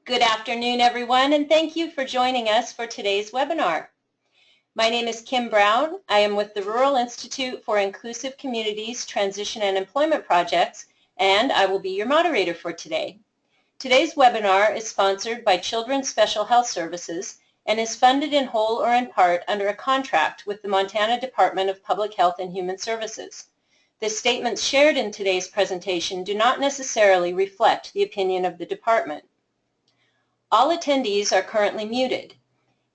Good afternoon, everyone, and thank you for joining us for today's webinar. My name is Kim Brown. I am with the Rural Institute for Inclusive Communities, Transition and Employment Projects, and I will be your moderator for today. Today's webinar is sponsored by Children's Special Health Services and is funded in whole or in part under a contract with the Montana Department of Public Health and Human Services. The statements shared in today's presentation do not necessarily reflect the opinion of the department. All attendees are currently muted.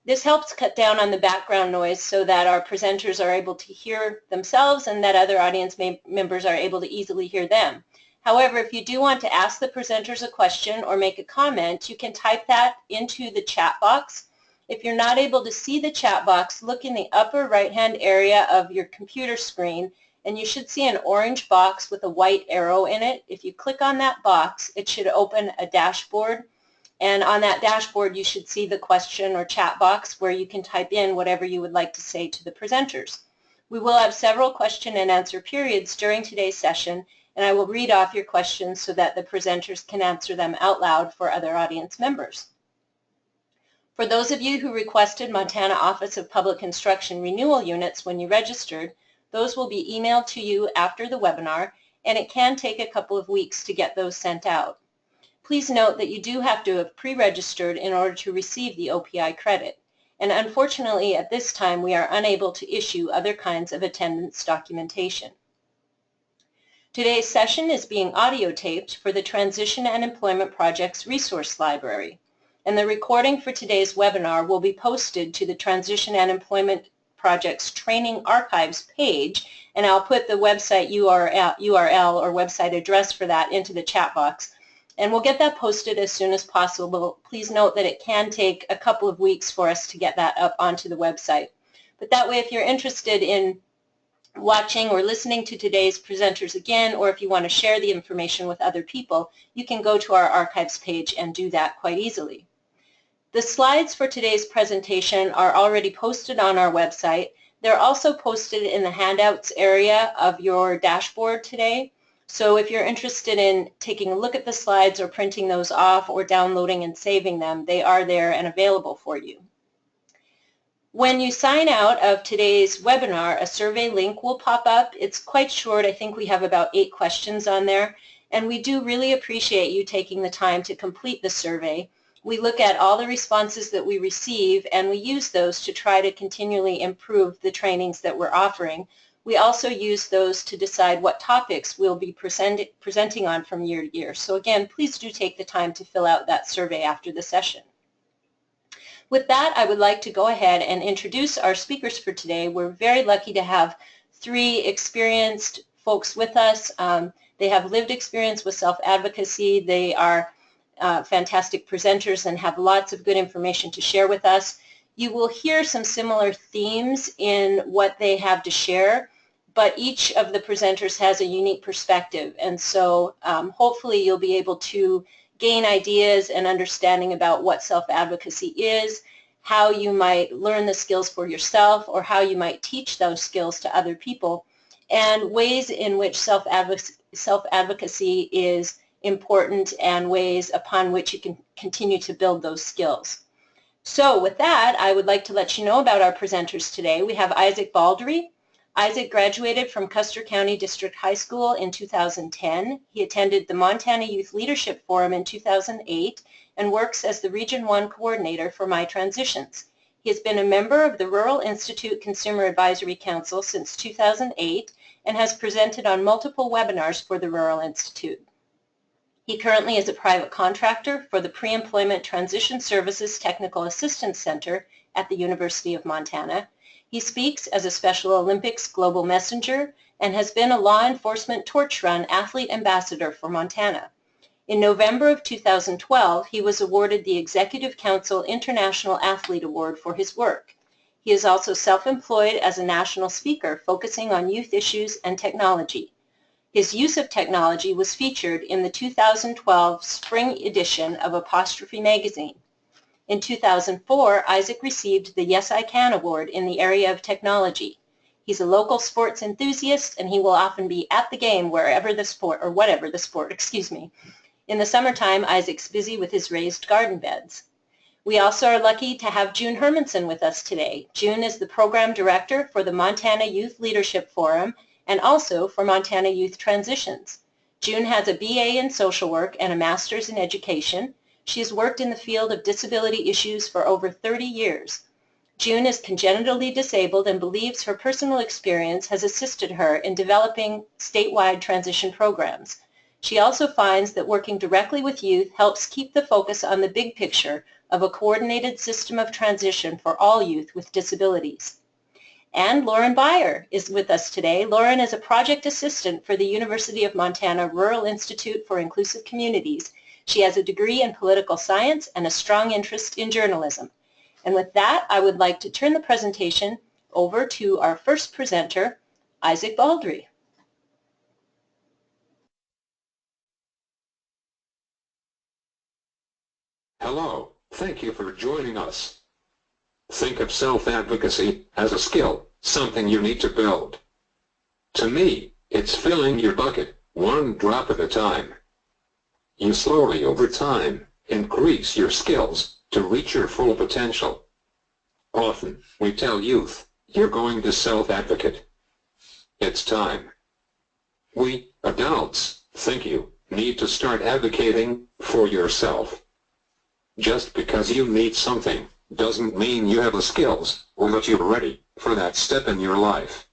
This helps cut down on the background noise so that our presenters are able to hear themselves and that other audience members are able to easily hear them. However, if you do want to ask the presenters a question or make a comment, you can type that into the chat box. If you're not able to see the chat box, look in the upper right-hand area of your computer screen and you should see an orange box with a white arrow in it. If you click on that box, it should open a dashboard. And on that dashboard, you should see the question or chat box where you can type in whatever you would like to say to the presenters. We will have several question and answer periods during today's session, and I will read off your questions so that the presenters can answer them out loud for other audience members. For those of you who requested Montana Office of Public Instruction renewal units when you registered, those will be emailed to you after the webinar, and it can take a couple of weeks to get those sent out. Please note that you do have to have pre-registered in order to receive the OPI credit, and unfortunately at this time we are unable to issue other kinds of attendance documentation. Today's session is being audio taped for the Transition and Employment Projects Resource Library, and the recording for today's webinar will be posted to the Transition and Employment Projects Training Archives page, and I'll put the website URL or website address for that into the chat box. And we'll get that posted as soon as possible. Please note that it can take a couple of weeks for us to get that up onto the website. But that way, if you're interested in watching or listening to today's presenters again, or if you want to share the information with other people, you can go to our archives page and do that quite easily. The slides for today's presentation are already posted on our website. They're also posted in the handouts area of your dashboard today. So if you're interested in taking a look at the slides or printing those off or downloading and saving them, they are there and available for you. When you sign out of today's webinar, a survey link will pop up. It's quite short. I think we have about 8 questions on there, and we do really appreciate you taking the time to complete the survey. We look at all the responses that we receive, and we use those to try to continually improve the trainings that we're offering. We also use those to decide what topics we'll be presenting on from year to year. So again, please do take the time to fill out that survey after the session. With that, I would like to go ahead and introduce our speakers for today. We're very lucky to have 3 experienced folks with us. They have lived experience with self-advocacy. They are fantastic presenters and have lots of good information to share with us. You will hear some similar themes in what they have to share, but each of the presenters has a unique perspective, and so hopefully you'll be able to gain ideas and understanding about what self-advocacy is, how you might learn the skills for yourself, or how you might teach those skills to other people, and ways in which self-advocacy is important and ways upon which you can continue to build those skills. So with that, I would like to let you know about our presenters today. We have Isaac Baldry. Isaac graduated from Custer County District High School in 2010. He attended the Montana Youth Leadership Forum in 2008 and works as the Region 1 Coordinator for My Transitions. He has been a member of the Rural Institute Consumer Advisory Council since 2008 and has presented on multiple webinars for the Rural Institute. He currently is a private contractor for the Pre-Employment Transition Services Technical Assistance Center at the University of Montana. He speaks as a Special Olympics Global Messenger and has been a law enforcement torch run athlete ambassador for Montana. In November of 2012, he was awarded the Executive Council International Athlete Award for his work. He is also self-employed as a national speaker focusing on youth issues and technology. His use of technology was featured in the 2012 spring edition of Apostrophe magazine. In 2004, Isaac received the Yes I Can Award in the area of technology. He's a local sports enthusiast, and he will often be at the game wherever the sport, or whatever the sport, excuse me. In the summertime, Isaac's busy with his raised garden beds. We also are lucky to have June Hermanson with us today. June is the Program Director for the Montana Youth Leadership Forum and also for Montana Youth Transitions. June has a BA in Social Work and a Master's in Education. She has worked in the field of disability issues for over 30 years. June is congenitally disabled and believes her personal experience has assisted her in developing statewide transition programs. She also finds that working directly with youth helps keep the focus on the big picture of a coordinated system of transition for all youth with disabilities. And Lauren Beyer is with us today. Lauren is a project assistant for the University of Montana Rural Institute for Inclusive Communities. She has a degree in political science and a strong interest in journalism. And with that, I would like to turn the presentation over to our first presenter, Isaac Baldry. Hello, thank you for joining us. Think of self-advocacy as a skill, something you need to build. To me, it's filling your bucket, one drop at a time. You slowly over time, increase your skills to reach your full potential. Often, we tell youth, you're going to self-advocate. It's time. We, adults, think you need to start advocating for yourself. Just because you need something doesn't mean you have the skills or that you're ready for that step in your life.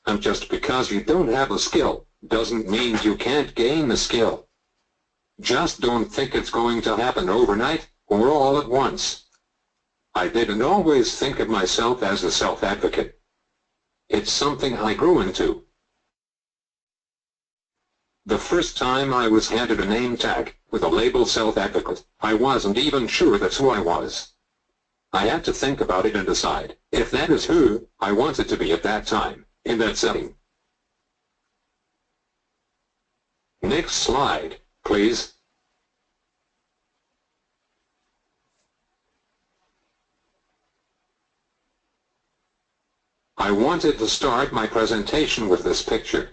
And just because you don't have the skill doesn't mean you can't gain the skill. Just don't think it's going to happen overnight or all at once. I didn't always think of myself as a self-advocate. It's something I grew into. The first time I was handed a name tag with a label self-advocate, I wasn't even sure that's who I was. I had to think about it and decide if that is who I wanted to be at that time, in that setting. Next slide, please. I wanted to start my presentation with this picture.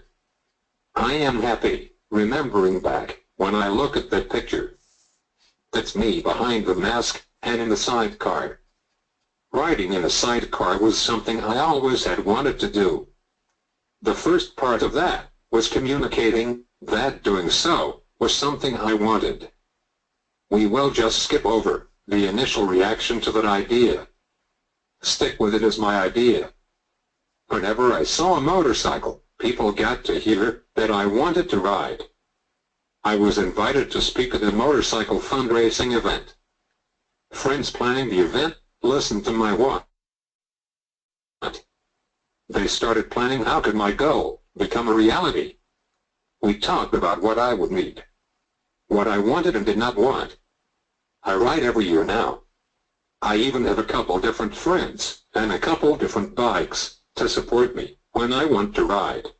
I am happy, remembering back, when I look at that picture. That's me behind the mask, and in the sidecar. Riding in a sidecar was something I always had wanted to do. The first part of that was communicating that doing so was something I wanted. We will just skip over the initial reaction to that idea. Stick with it as my idea. Whenever I saw a motorcycle, people got to hear that I wanted to ride. I was invited to speak at a motorcycle fundraising event. Friends planning the event listened to my want. They started planning how could my goal become a reality. We talked about what I would need, what I wanted and did not want. I ride every year now. I even have a couple different friends and a couple different bikes to support me when I want to ride.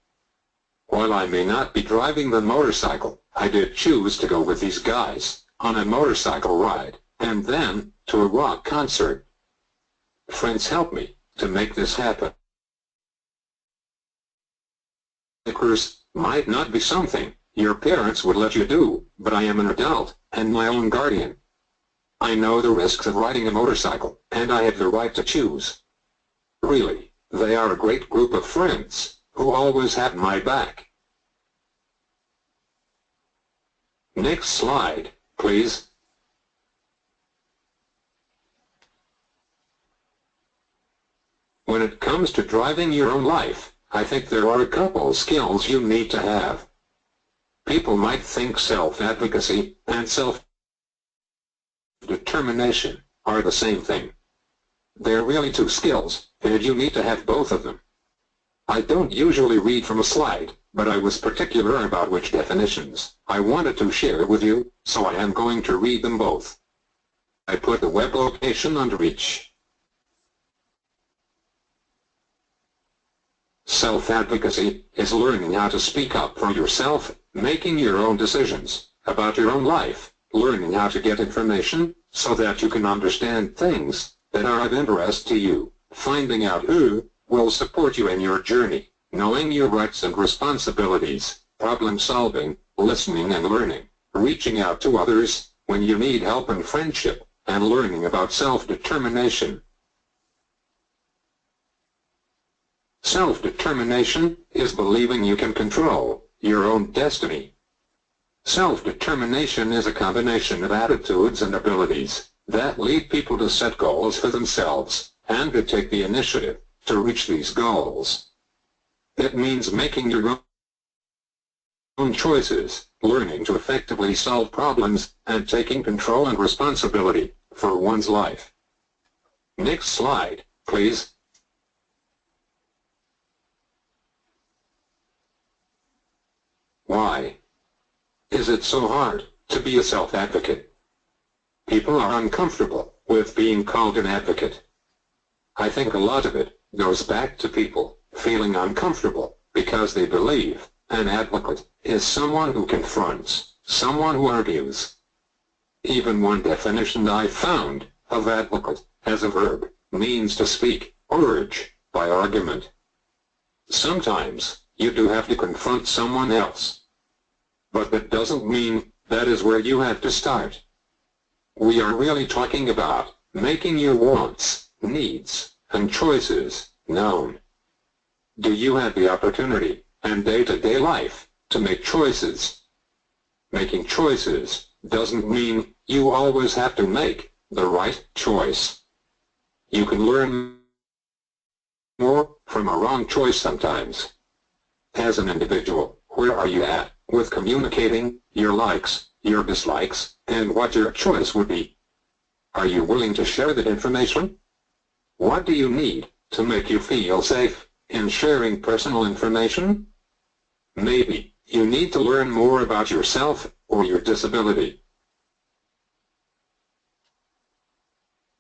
While I may not be driving the motorcycle, I did choose to go with these guys on a motorcycle ride, and then to a rock concert. Friends helped me to make this happen. Bikers might not be something your parents would let you do, but I am an adult and my own guardian. I know the risks of riding a motorcycle, and I have the right to choose. Really, they are a great group of friends who always had my back. Next slide, please. When it comes to driving your own life, I think there are a couple skills you need to have. People might think self-advocacy and self-determination are the same thing. They're really two skills, and you need to have both of them. I don't usually read from a slide, but I was particular about which definitions I wanted to share with you, so I am going to read them both. I put the web location under each. Self-advocacy is learning how to speak up for yourself, making your own decisions about your own life, learning how to get information so that you can understand things that are of interest to you, finding out who will support you in your journey, knowing your rights and responsibilities, problem solving, listening and learning, reaching out to others when you need help and friendship, and learning about self-determination. Self-determination is believing you can control your own destiny. Self-determination is a combination of attitudes and abilities that lead people to set goals for themselves and to take the initiative to reach these goals. It means making your own choices, learning to effectively solve problems, and taking control and responsibility for one's life. Next slide, please. Why is it so hard to be a self-advocate? People are uncomfortable with being called an advocate. I think a lot of it goes back to people feeling uncomfortable because they believe an advocate is someone who confronts, someone who argues. Even one definition I found of advocate as a verb means to speak or urge by argument. Sometimes you do have to confront someone else. But that doesn't mean that is where you have to start. We are really talking about making your wants, needs, and choices known. Do you have the opportunity and day-to-day life to make choices? Making choices doesn't mean you always have to make the right choice. You can learn more from a wrong choice sometimes. As an individual, where are you at with communicating your likes, your dislikes, and what your choice would be? Are you willing to share that information? What do you need to make you feel safe in sharing personal information? Maybe you need to learn more about yourself or your disability.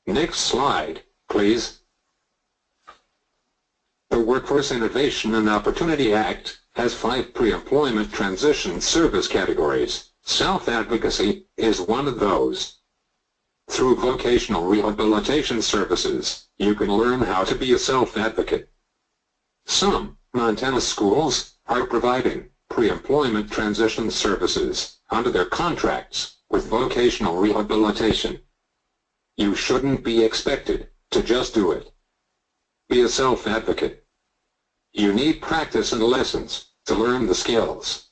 Next slide, please. The Workforce Innovation and Opportunity Act has 5 pre-employment transition service categories. Self-advocacy is one of those. Through vocational rehabilitation services, you can learn how to be a self-advocate. Some Montana schools are providing pre-employment transition services under their contracts with vocational rehabilitation. You shouldn't be expected to just do it. Be a self-advocate. You need practice and lessons to learn the skills.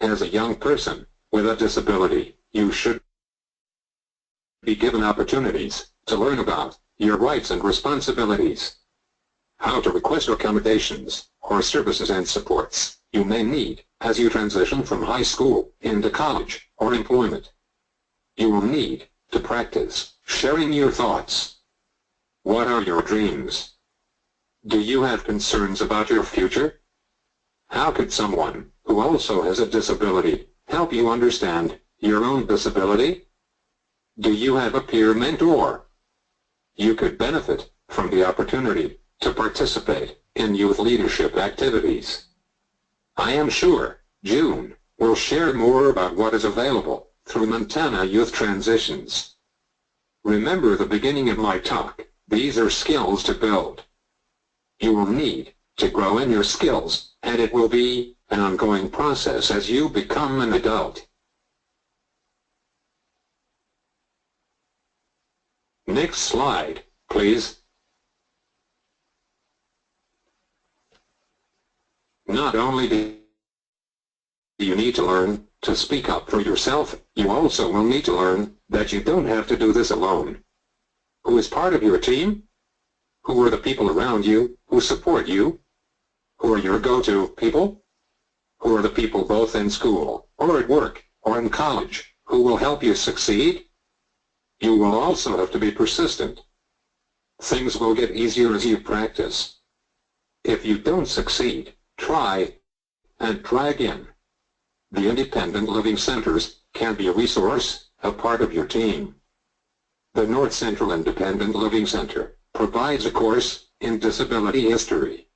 As a young person with a disability, you should be given opportunities to learn about your rights and responsibilities, how to request accommodations or services and supports you may need as you transition from high school into college or employment. You will need to practice sharing your thoughts. What are your dreams? Do you have concerns about your future? How could someone who also has a disability help you understand your own disability? Do you have a peer mentor? You could benefit from the opportunity to participate in youth leadership activities. I am sure June will share more about what is available through Montana Youth Transitions. Remember the beginning of my talk, these are skills to build. You will need to grow in your skills, and it will be an ongoing process as you become an adult. Next slide, please. Not only do you need to learn to speak up for yourself, you also will need to learn that you don't have to do this alone. Who is part of your team? Who are the people around you who support you? Who are your go-to people? Who are the people both in school, or at work, or in college, who will help you succeed? You will also have to be persistent. Things will get easier as you practice. If you don't succeed, try and try again. The Independent Living Centers can be a resource, a part of your team. The North Central Independent Living Center provides a course in disability history.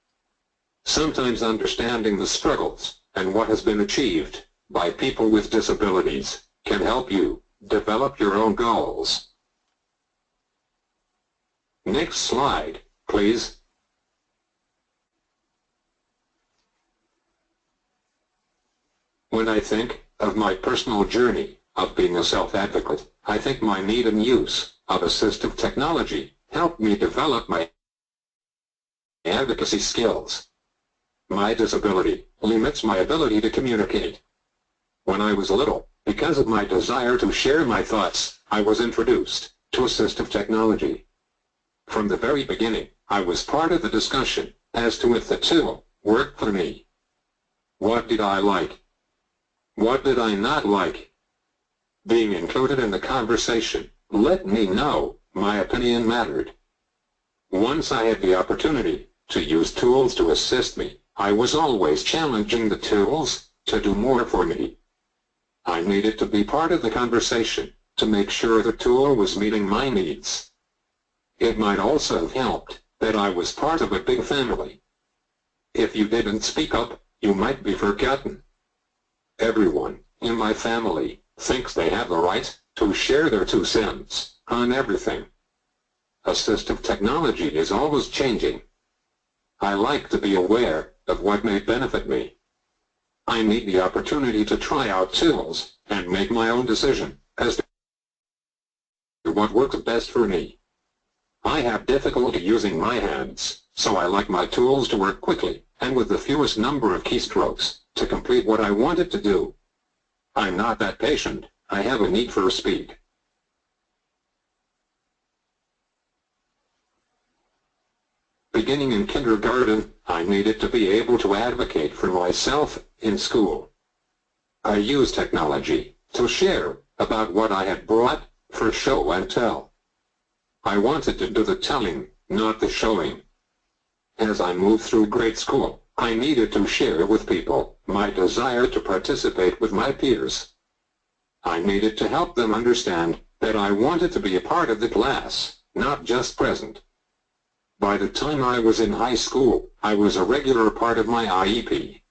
Sometimes understanding the struggles and what has been achieved by people with disabilities can help you develop your own goals. Next slide, please. When I think of my personal journey of being a self-advocate, I think my need and use of assistive technology helped me develop my advocacy skills. My disability limits my ability to communicate. When I was little, because of my desire to share my thoughts, I was introduced to assistive technology. From the very beginning, I was part of the discussion as to if the tool worked for me. What did I like? What did I not like? Being included in the conversation let me know my opinion mattered. Once I had the opportunity to use tools to assist me, I was always challenging the tools to do more for me. I needed to be part of the conversation to make sure the tool was meeting my needs. It might also have helped that I was part of a big family. If you didn't speak up, you might be forgotten. Everyone in my family thinks they have the right to share their 2 cents on everything. Assistive technology is always changing. I like to be aware of what may benefit me. I need the opportunity to try out tools and make my own decision as to what works best for me. I have difficulty using my hands, so I like my tools to work quickly and with the fewest number of keystrokes to complete what I wanted to do. I'm not that patient. I have a need for speed. Beginning in kindergarten, I needed to be able to advocate for myself in school. I used technology to share about what I had brought for show and tell. I wanted to do the telling, not the showing. As I moved through grade school, I needed to share with people my desire to participate with my peers. I needed to help them understand that I wanted to be a part of the class, not just present. By the time I was in high school, I was a regular part of my IEP.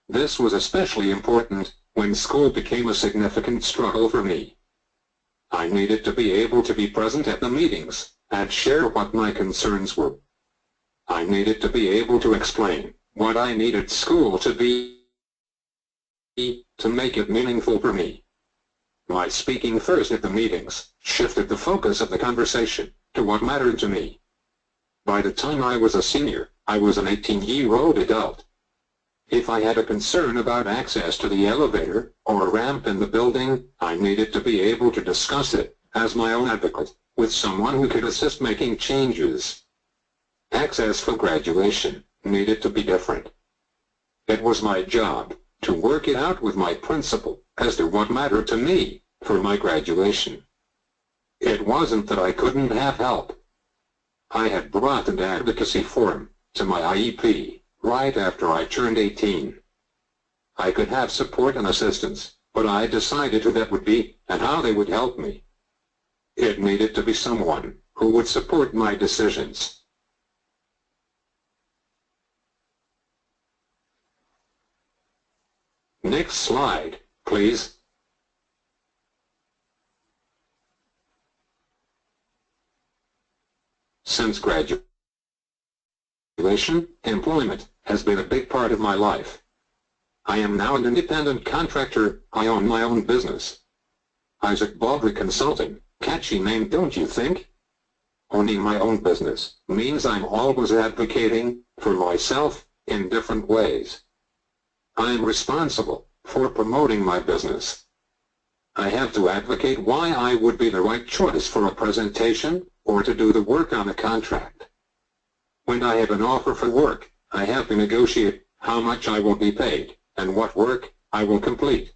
This was especially important when school became a significant struggle for me. I needed to be able to be present at the meetings and share what my concerns were. I needed to be able to explain what I needed school to be to make it meaningful for me. My speaking first at the meetings shifted the focus of the conversation to what mattered to me. By the time I was a senior, I was an 18-year-old adult. If I had a concern about access to the elevator or a ramp in the building, I needed to be able to discuss it as my own advocate with someone who could assist making changes. Access for graduation needed to be different. It was my job to work it out with my principal as to what mattered to me for my graduation. It wasn't that I couldn't have help. I had brought an advocacy form to my IEP right after I turned 18. I could have support and assistance, but I decided who that would be and how they would help me. It needed to be someone who would support my decisions. Next slide, please. Since graduation, employment has been a big part of my life. I am now an independent contractor. I own my own business. Isaac Baldry Consulting, catchy name, don't you think? Owning my own business means I'm always advocating for myself in different ways. I am responsible for promoting my business. I have to advocate why I would be the right choice for a presentation or to do the work on a contract. When I have an offer for work, I have to negotiate how much I will be paid and what work I will complete.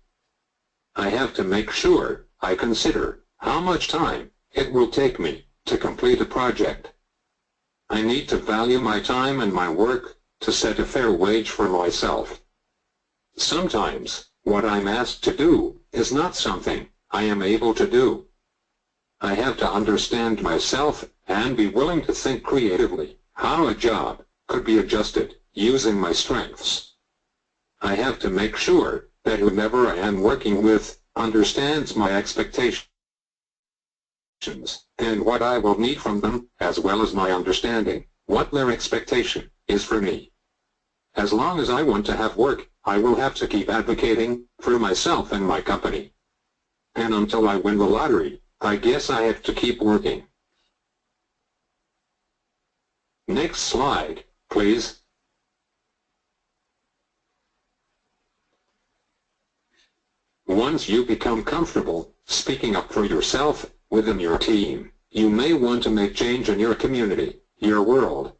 I have to make sure I consider how much time it will take me to complete a project. I need to value my time and my work to set a fair wage for myself. Sometimes, what I'm asked to do is not something I am able to do. I have to understand myself and be willing to think creatively how a job could be adjusted using my strengths. I have to make sure that whomever I am working with understands my expectations and what I will need from them, as well as my understanding what their expectation is for me. As long as I want to have work, I will have to keep advocating for myself and my company. And until I win the lottery, I guess I have to keep working. Next slide, please. Once you become comfortable speaking up for yourself within your team, you may want to make change in your community, your world.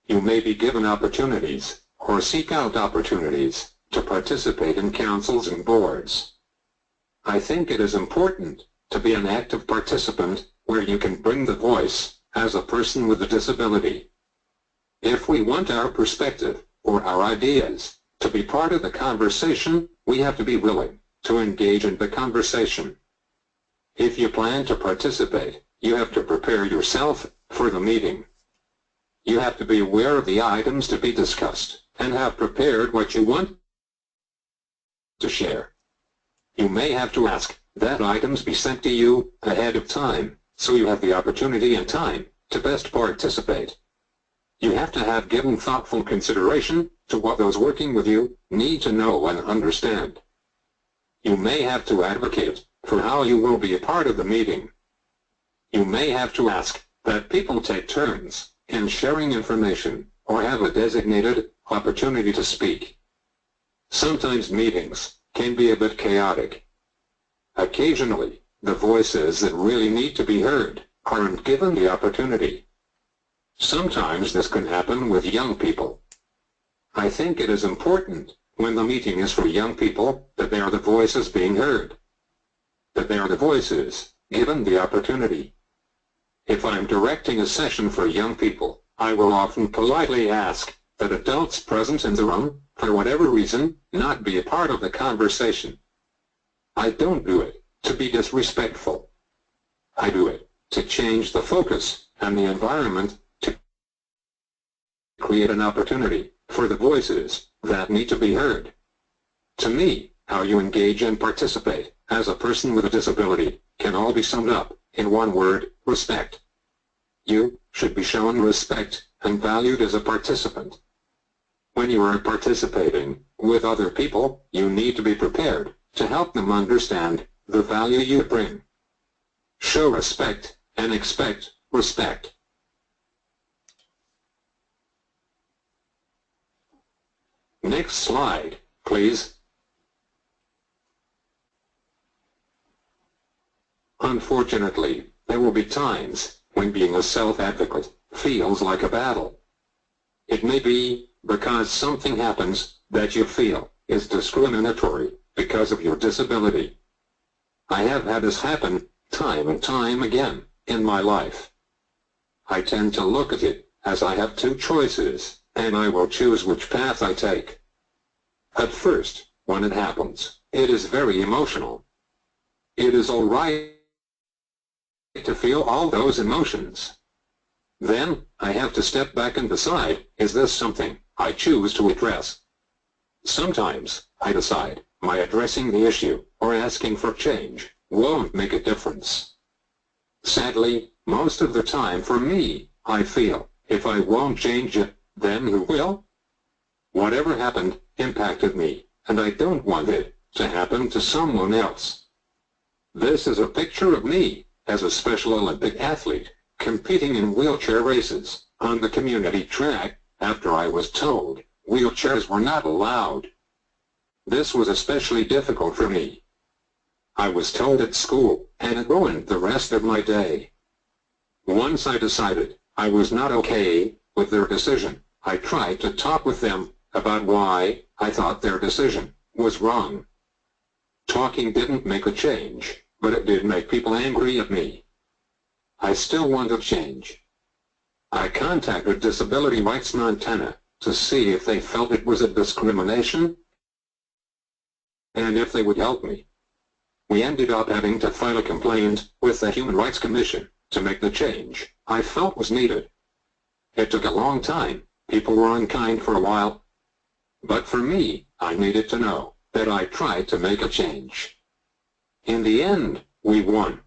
You may be given opportunities, or seek out opportunities, to participate in councils and boards. I think it is important to be an active participant where you can bring the voice as a person with a disability. If we want our perspective, or our ideas, to be part of the conversation, we have to be willing to engage in the conversation. If you plan to participate, you have to prepare yourself for the meeting. You have to be aware of the items to be discussed, and have prepared what you want to share. You may have to ask that items be sent to you ahead of time, so you have the opportunity and time to best participate. You have to have given thoughtful consideration to what those working with you need to know and understand. You may have to advocate for how you will be a part of the meeting. You may have to ask that people take turns in sharing information, or have a designated opportunity to speak. Sometimes meetings can be a bit chaotic. Occasionally, the voices that really need to be heard aren't given the opportunity. Sometimes this can happen with young people. I think it is important, when the meeting is for young people, that they are the voices being heard. That they are the voices given the opportunity. If I'm directing a session for young people, I will often politely ask that adults present in the room, for whatever reason, not be a part of the conversation. I don't do it to be disrespectful. I do it to change the focus and the environment, to create an opportunity for the voices that need to be heard. To me, how you engage and participate as a person with a disability can all be summed up in one word: respect. You should be shown respect and valued as a participant. When you are participating with other people, you need to be prepared to help them understand the value you bring. Show respect and expect respect. Next slide, please. Unfortunately, there will be times when being a self-advocate feels like a battle. It may be because something happens that you feel is discriminatory because of your disability. I have had this happen time and time again in my life. I tend to look at it as I have two choices, and I will choose which path I take. At first, when it happens, it is very emotional. It is all right to feel all those emotions. Then, I have to step back and decide, is this something I choose to address? Sometimes, I decide, my addressing the issue, or asking for change, won't make a difference. Sadly, most of the time for me, I feel, if I won't change it, then who will? Whatever happened, impacted me, and I don't want it to happen to someone else. This is a picture of me as a Special Olympic athlete, competing in wheelchair races on the community track after I was told wheelchairs were not allowed. This was especially difficult for me. I was told at school, and it ruined the rest of my day. Once I decided I was not okay with their decision, I tried to talk with them about why I thought their decision was wrong. Talking didn't make a change, but it did make people angry at me. I still wanted change. I contacted Disability Rights Montana to see if they felt it was a discrimination and if they would help me. We ended up having to file a complaint with the Human Rights Commission to make the change I felt was needed. It took a long time. People were unkind for a while. But for me, I needed to know that I tried to make a change. In the end, we won.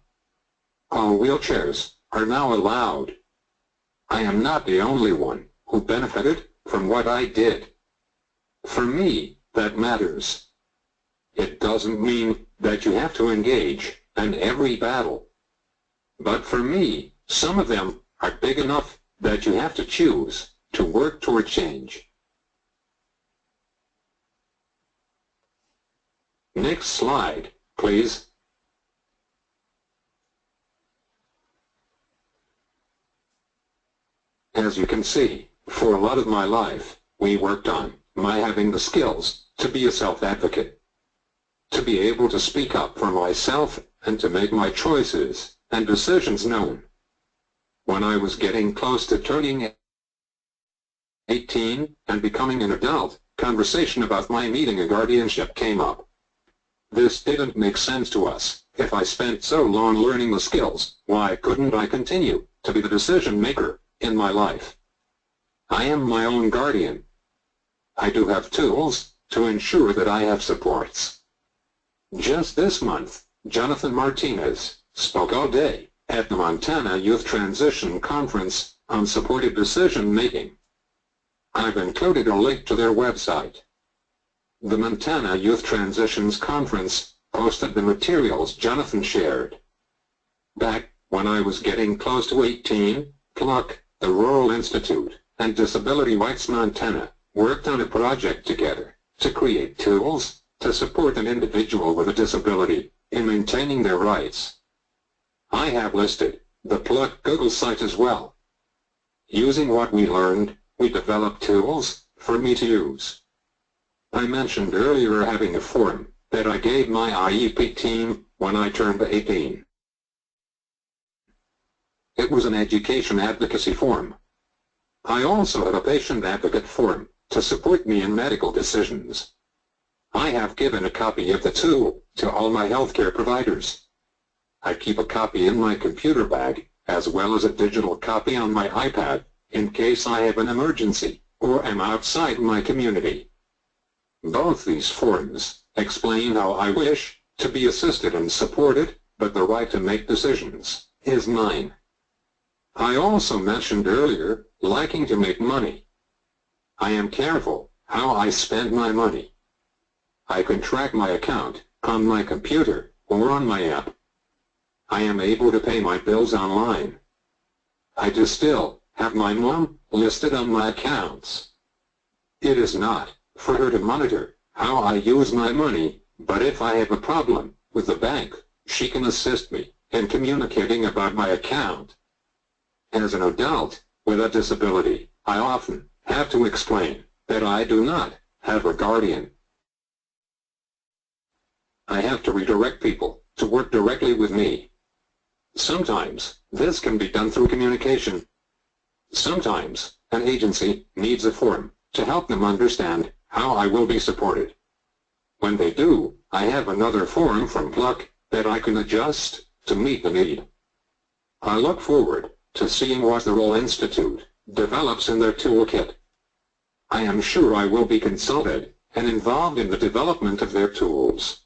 All wheelchairs are now allowed. I am not the only one who benefited from what I did. For me, that matters. It doesn't mean that you have to engage in every battle. But for me, some of them are big enough that you have to choose to work toward change. Next slide, please. As you can see, for a lot of my life, we worked on my having the skills to be a self-advocate, to be able to speak up for myself and to make my choices and decisions known. When I was getting close to turning 18 and becoming an adult, conversation about my needing a guardianship came up. This didn't make sense to us. If I spent so long learning the skills, why couldn't I continue to be the decision maker in my life? I am my own guardian. I do have tools to ensure that I have supports. Just this month, Jonathan Martinez spoke all day at the Montana Youth Transition Conference on supported decision making. I've included a link to their website. The Montana Youth Transitions Conference posted the materials Jonathan shared. Back when I was getting close to 18, PLUC, the Rural Institute, and Disability Rights Montana worked on a project together to create tools to support an individual with a disability in maintaining their rights. I have listed the PLUC Google site as well. Using what we learned, we developed tools for me to use. I mentioned earlier having a form that I gave my IEP team when I turned 18. It was an education advocacy form. I also have a patient advocate form to support me in medical decisions. I have given a copy of the tool to all my healthcare providers. I keep a copy in my computer bag, as well as a digital copy on my iPad, in case I have an emergency or am outside my community. Both these forms explain how I wish to be assisted and supported, but the right to make decisions is mine. I also mentioned earlier liking to make money. I am careful how I spend my money. I can track my account on my computer or on my app. I am able to pay my bills online. I do still have my mom listed on my accounts. It is not for her to monitor how I use my money, but if I have a problem with the bank, she can assist me in communicating about my account. As an adult with a disability, I often have to explain that I do not have a guardian. I have to redirect people to work directly with me. Sometimes this can be done through communication. Sometimes an agency needs a form to help them understand how I will be supported. When they do, I have another form from PLUC that I can adjust to meet the need. I look forward to seeing what the Rural Institute develops in their toolkit. I am sure I will be consulted and involved in the development of their tools.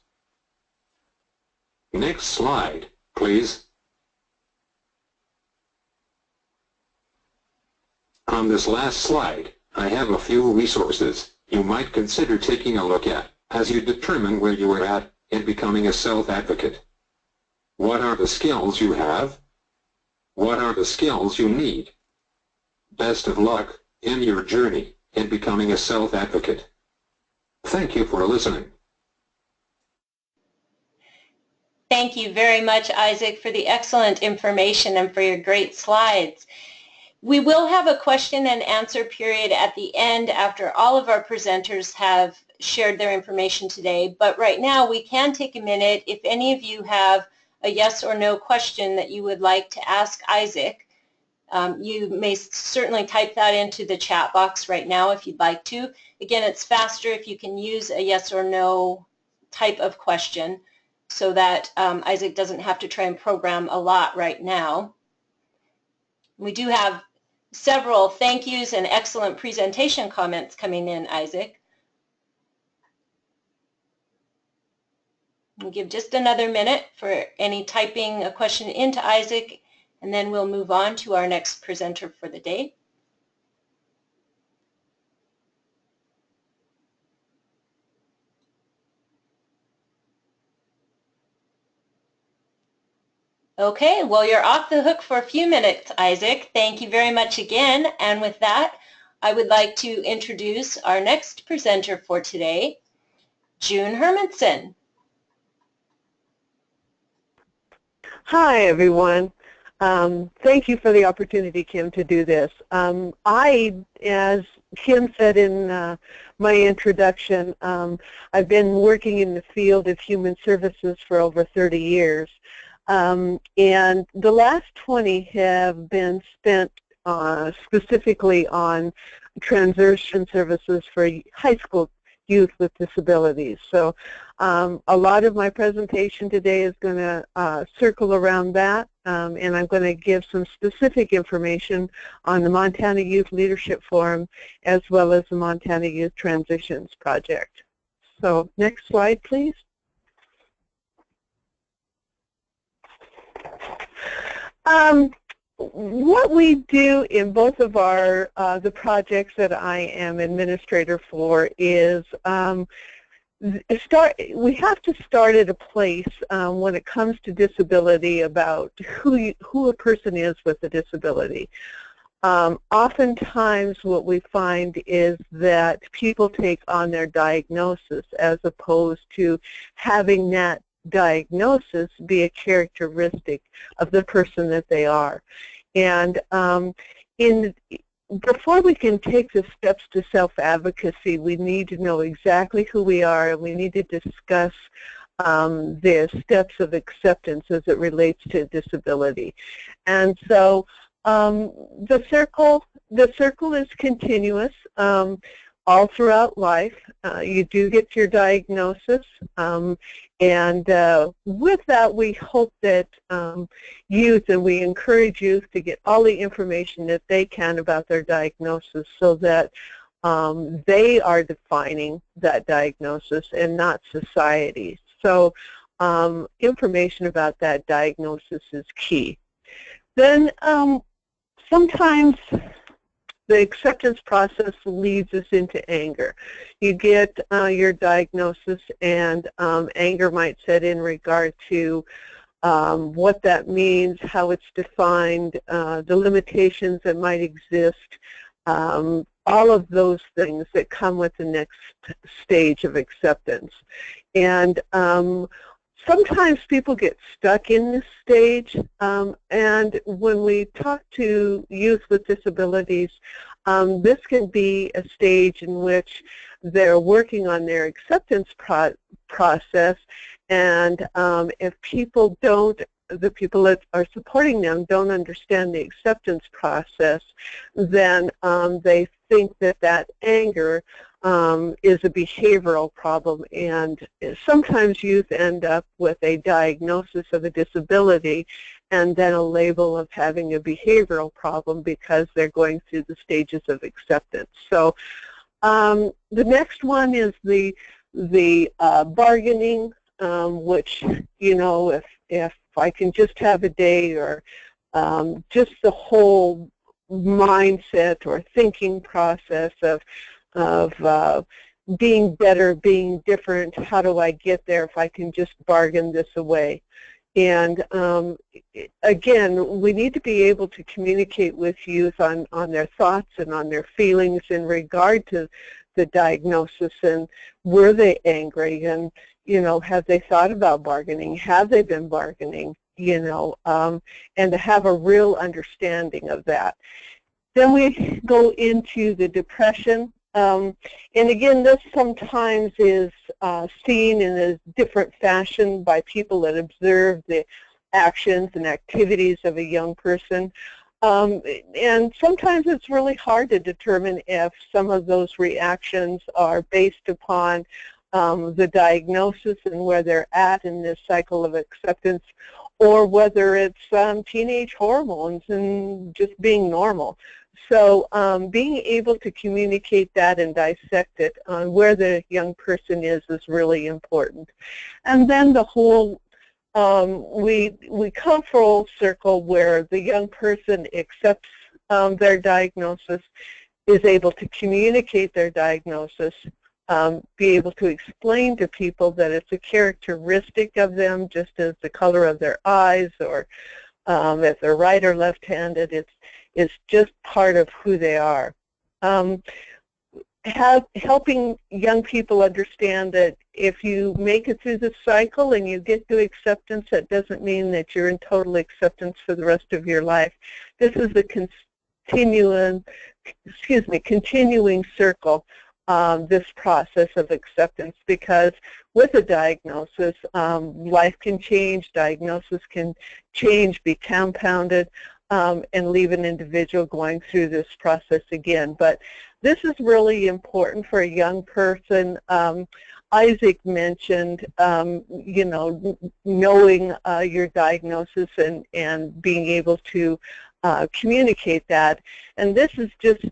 Next slide, please. On this last slide, I have a few resources you might consider taking a look at as you determine where you are at in becoming a self-advocate. What are the skills you have? What are the skills you need? Best of luck in your journey in becoming a self-advocate. Thank you for listening. Thank you very much, Isaac, for the excellent information and for your great slides. We will have a question and answer period at the end after all of our presenters have shared their information today, but right now we can take a minute if any of you have a yes or no question that you would like to ask Isaac. You may certainly type that into the chat box right now if you'd like to. Again, it's faster if you can use a yes or no type of question so that Isaac doesn't have to try and program a lot right now. We do have several thank yous and excellent presentation comments coming in, Isaac. We'll give just another minute for any typing a question into Isaac, and then we'll move on to our next presenter for the day. Okay, well, you're off the hook for a few minutes, Isaac. Thank you very much again. And with that, I would like to introduce our next presenter for today, June Hermanson. Hi, everyone. Thank you for the opportunity, Kim, to do this. As Kim said in my introduction, I've been working in the field of human services for over 30 years. And the last 20 have been spent specifically on transition services for high school youth with disabilities. So a lot of my presentation today is going to circle around that, and I'm going to give some specific information on the Montana Youth Leadership Forum as well as the Montana Youth Transitions Project. So next slide, please. What we do in both of our the projects that I am administrator for is we have to start at a place when it comes to disability about who a person is with a disability. Oftentimes what we find is that people take on their diagnosis as opposed to having that diagnosis be a characteristic of the person that they are. And before we can take the steps to self-advocacy, we need to know exactly who we are, and we need to discuss the steps of acceptance as it relates to disability. And so the circle is continuous. All throughout life, you do get your diagnosis, and with that we hope that youth, and we encourage youth to get all the information that they can about their diagnosis so that they are defining that diagnosis and not society. So information about that diagnosis is key. Then sometimes the acceptance process leads us into anger. You get your diagnosis, and anger might set in regard to what that means, how it's defined, the limitations that might exist, all of those things that come with the next stage of acceptance. And sometimes people get stuck in this stage, and when we talk to youth with disabilities, this can be a stage in which they're working on their acceptance process, and if people don't, the people that are supporting them don't understand the acceptance process, then they think that that anger is a behavioral problem, and sometimes youth end up with a diagnosis of a disability and then a label of having a behavioral problem because they're going through the stages of acceptance. So the next one is the bargaining, which, you know, if I can just have a day, or just the whole mindset or thinking process of being better, being different, how do I get there if I can just bargain this away? And again, we need to be able to communicate with youth on their thoughts and on their feelings in regard to the diagnosis, and were they angry, and, you know, have they thought about bargaining, have they been bargaining, you know, and to have a real understanding of that. Then we go into the depression. And again, this sometimes is seen in a different fashion by people that observe the actions and activities of a young person. And sometimes it's really hard to determine if some of those reactions are based upon the diagnosis and where they're at in this cycle of acceptance, or whether it's teenage hormones and just being normal. So being able to communicate that and dissect it on where the young person is really important. And then the whole, we come full circle where the young person accepts their diagnosis, is able to communicate their diagnosis, be able to explain to people that it's a characteristic of them, just as the color of their eyes, or if they're right or left-handed. It's just part of who they are. Helping young people understand that if you make it through the cycle and you get to acceptance, that doesn't mean that you're in total acceptance for the rest of your life. This is a continuing circle, this process of acceptance, because with a diagnosis, life can change, diagnosis can change, be compounded, and leave an individual going through this process again. But this is really important for a young person. Isaac mentioned, knowing your diagnosis and being able to communicate that. And this is just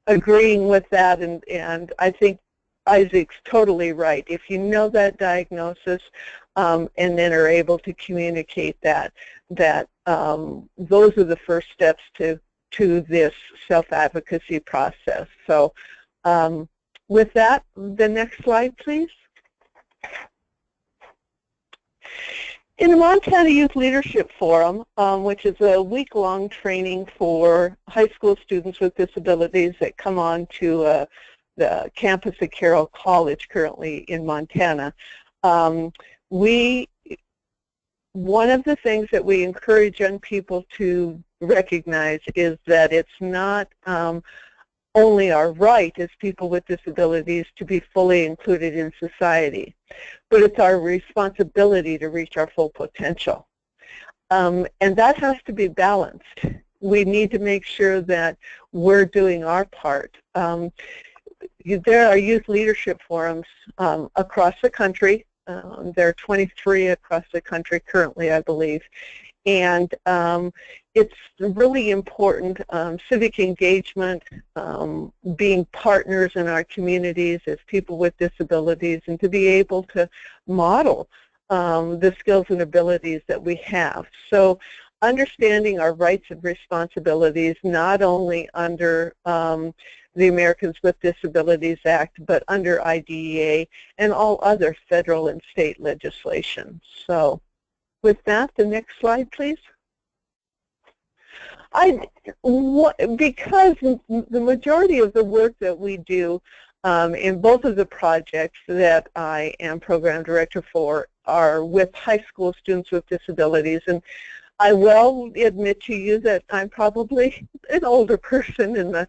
agreeing with that, and I think Isaac's totally right. If you know that diagnosis and then are able to communicate that those are the first steps to this self-advocacy process. So with that, the next slide, please. In the Montana Youth Leadership Forum, which is a week-long training for high school students with disabilities that come on to the campus at Carroll College currently in Montana, one of the things that we encourage young people to recognize is that it's not only our right as people with disabilities to be fully included in society, but it's our responsibility to reach our full potential. And that has to be balanced. We need to make sure that we're doing our part. There are youth leadership forums across the country. There are 23 across the country currently, I believe. And it's really important, civic engagement, being partners in our communities as people with disabilities, and to be able to model the skills and abilities that we have. So understanding our rights and responsibilities, not only under the Americans with Disabilities Act, but under IDEA and all other federal and state legislation. So with that, the next slide, please. Because the majority of the work that we do in both of the projects that I am program director for are with high school students with disabilities, and I will admit to you that I'm probably an older person in the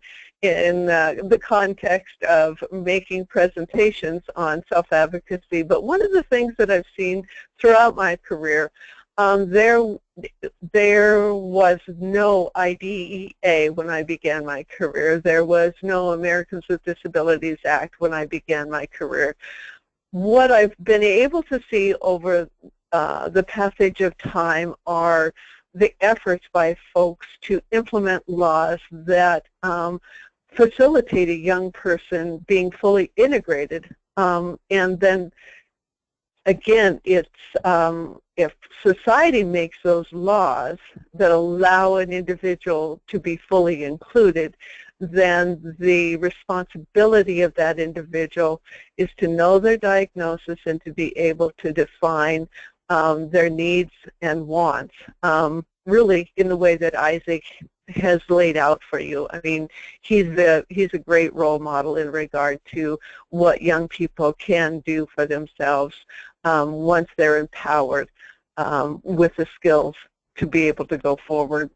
context of making presentations on self-advocacy. But one of the things that I've seen throughout my career, there was no IDEA when I began my career. There was no Americans with Disabilities Act when I began my career. What I've been able to see over the passage of time are the efforts by folks to implement laws that facilitate a young person being fully integrated. And then again, it's if society makes those laws that allow an individual to be fully included, then the responsibility of that individual is to know their diagnosis and to be able to define their needs and wants, really in the way that Isaac has laid out for you. I mean, he's a great role model in regard to what young people can do for themselves once they're empowered with the skills to be able to go forward.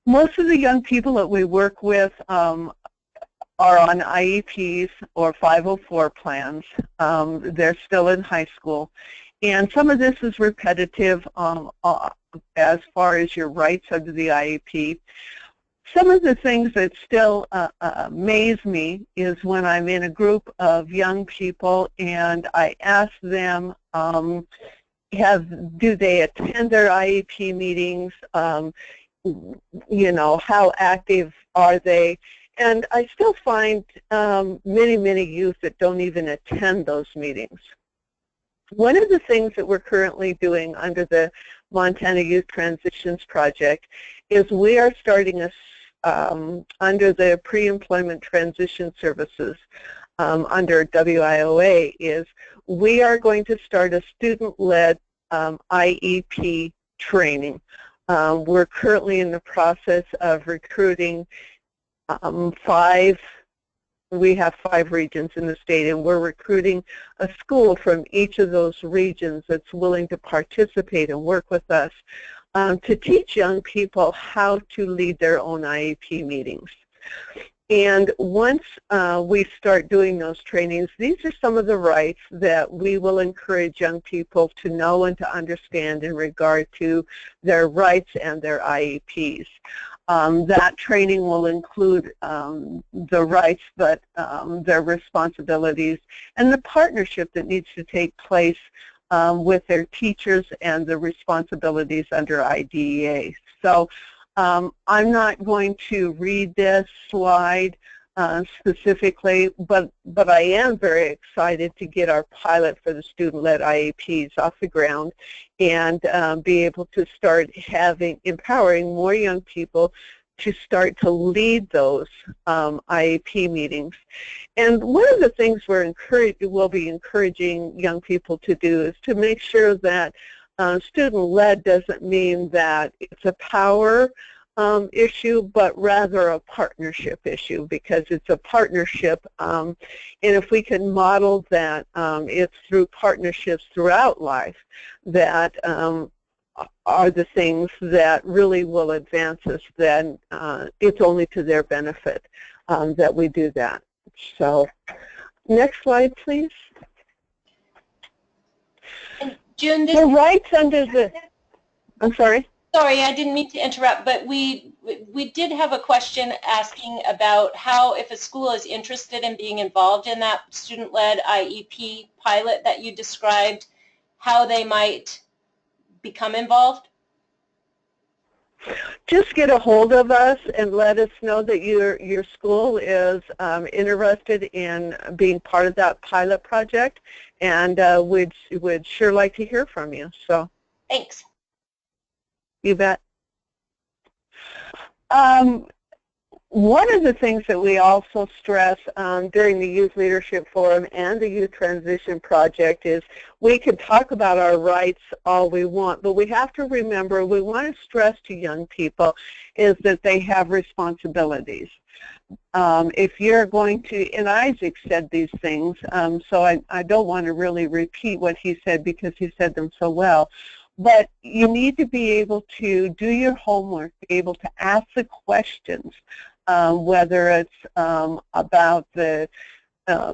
Most of the young people that we work with are on IEPs or 504 plans. They're still in high school. And some of this is repetitive as far as your rights under the IEP. Some of the things that still amaze me is when I'm in a group of young people and I ask them, do they attend their IEP meetings? You know, how active are they? And I still find many, many youth that don't even attend those meetings. One of the things that we're currently doing under the Montana Youth Transitions Project is we are starting under the Pre-Employment Transition Services under WIOA is we are going to start a student-led IEP training. We're currently in the process of recruiting we have 5 regions in the state, and we're recruiting a school from each of those regions that's willing to participate and work with us to teach young people how to lead their own IEP meetings. And once we start doing those trainings, these are some of the rights that we will encourage young people to know and to understand in regard to their rights and their IEPs. That training will include the rights, but their responsibilities, and the partnership that needs to take place with their teachers and the responsibilities under IDEA. So I'm not going to read this slide specifically, but I am very excited to get our pilot for the student-led IEPs off the ground and be able to start empowering more young people to start to lead those IEP meetings. And one of the things we'll be encouraging young people to do is to make sure that student-led doesn't mean that it's a power issue, but rather a partnership issue, because it's a partnership, and if we can model that it's through partnerships throughout life that are the things that really will advance us, then it's only to their benefit that we do that. So next slide, please. June, the rights under the, I'm sorry? Sorry, I didn't mean to interrupt, but we did have a question asking about how, if a school is interested in being involved in that student-led IEP pilot that you described, how they might become involved? Just get a hold of us and let us know that your school is interested in being part of that pilot project, and we'd sure like to hear from you. So thanks. You bet. One of the things that we also stress during the Youth Leadership Forum and the Youth Transition Project is we can talk about our rights all we want, but we have to remember, we want to stress to young people is that they have responsibilities. If you're going to, and Isaac said these things, so I don't want to really repeat what he said because he said them so well. But you need to be able to do your homework, be able to ask the questions, whether it's about the,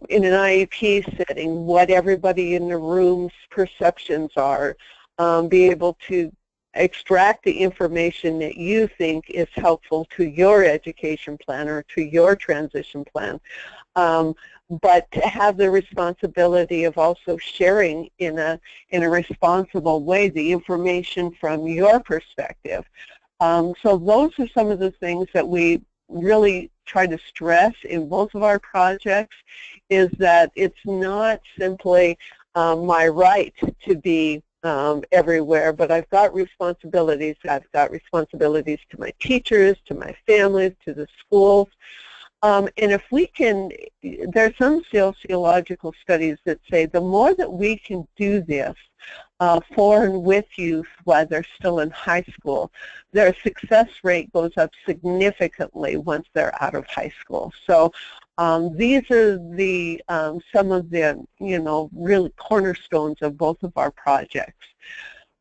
in an IEP setting, what everybody in the room's perceptions are, be able to extract the information that you think is helpful to your education plan or to your transition plan. But to have the responsibility of also sharing in a responsible way the information from your perspective. So those are some of the things that we really try to stress in both of our projects, is that it's not simply my right to be everywhere, but I've got responsibilities. I've got responsibilities to my teachers, to my families, to the schools. And if we can, there's some sociological studies that say the more that we can do this for and with youth while they're still in high school, their success rate goes up significantly once they're out of high school. So these are the some of the, really cornerstones of both of our projects.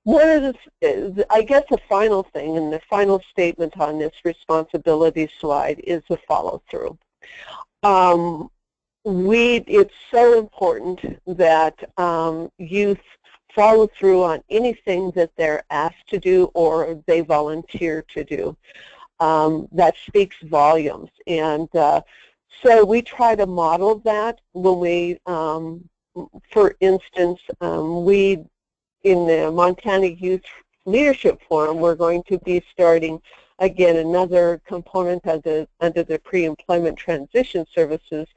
One of the, I guess the final thing and the final statement on this responsibility slide is the follow-through. It's so important that youth follow through on anything that they're asked to do or they volunteer to do. That speaks volumes. And so we try to model that when we, for instance, in the Montana Youth Leadership Forum, we're going to be starting, again, another component under the Pre-Employment Transition Services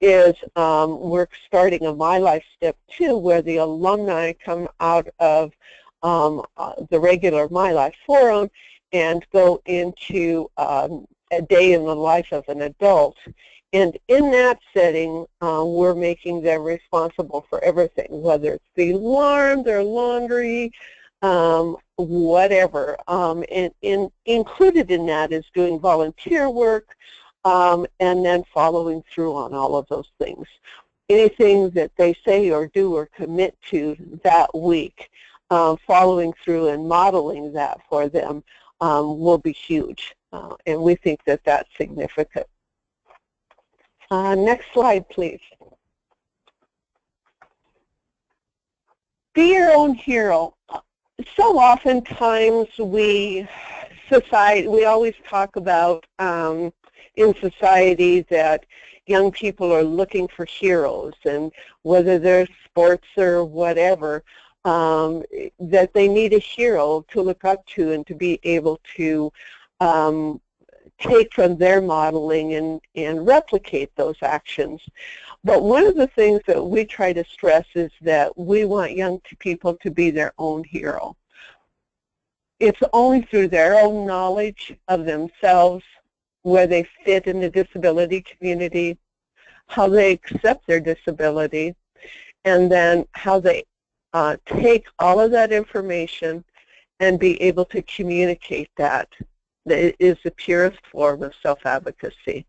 is we're starting a My Life Step 2 where the alumni come out of the regular My Life Forum and go into a day in the life of an adult. And in that setting, we're making them responsible for everything, whether it's the alarm, their laundry, whatever. And included in that is doing volunteer work, and then following through on all of those things. Anything that they say or do or commit to that week, following through and modeling that for them will be huge. And we think that that's significant. Next slide, please. Be your own hero. So oftentimes we always talk about in society that young people are looking for heroes, and whether they're sports or whatever, that they need a hero to look up to and to be able to take from their modeling and replicate those actions. But one of the things that we try to stress is that we want young people to be their own hero. It's only through their own knowledge of themselves, where they fit in the disability community, how they accept their disability, and then how they take all of that information and be able to communicate that. It is the purest form of self-advocacy.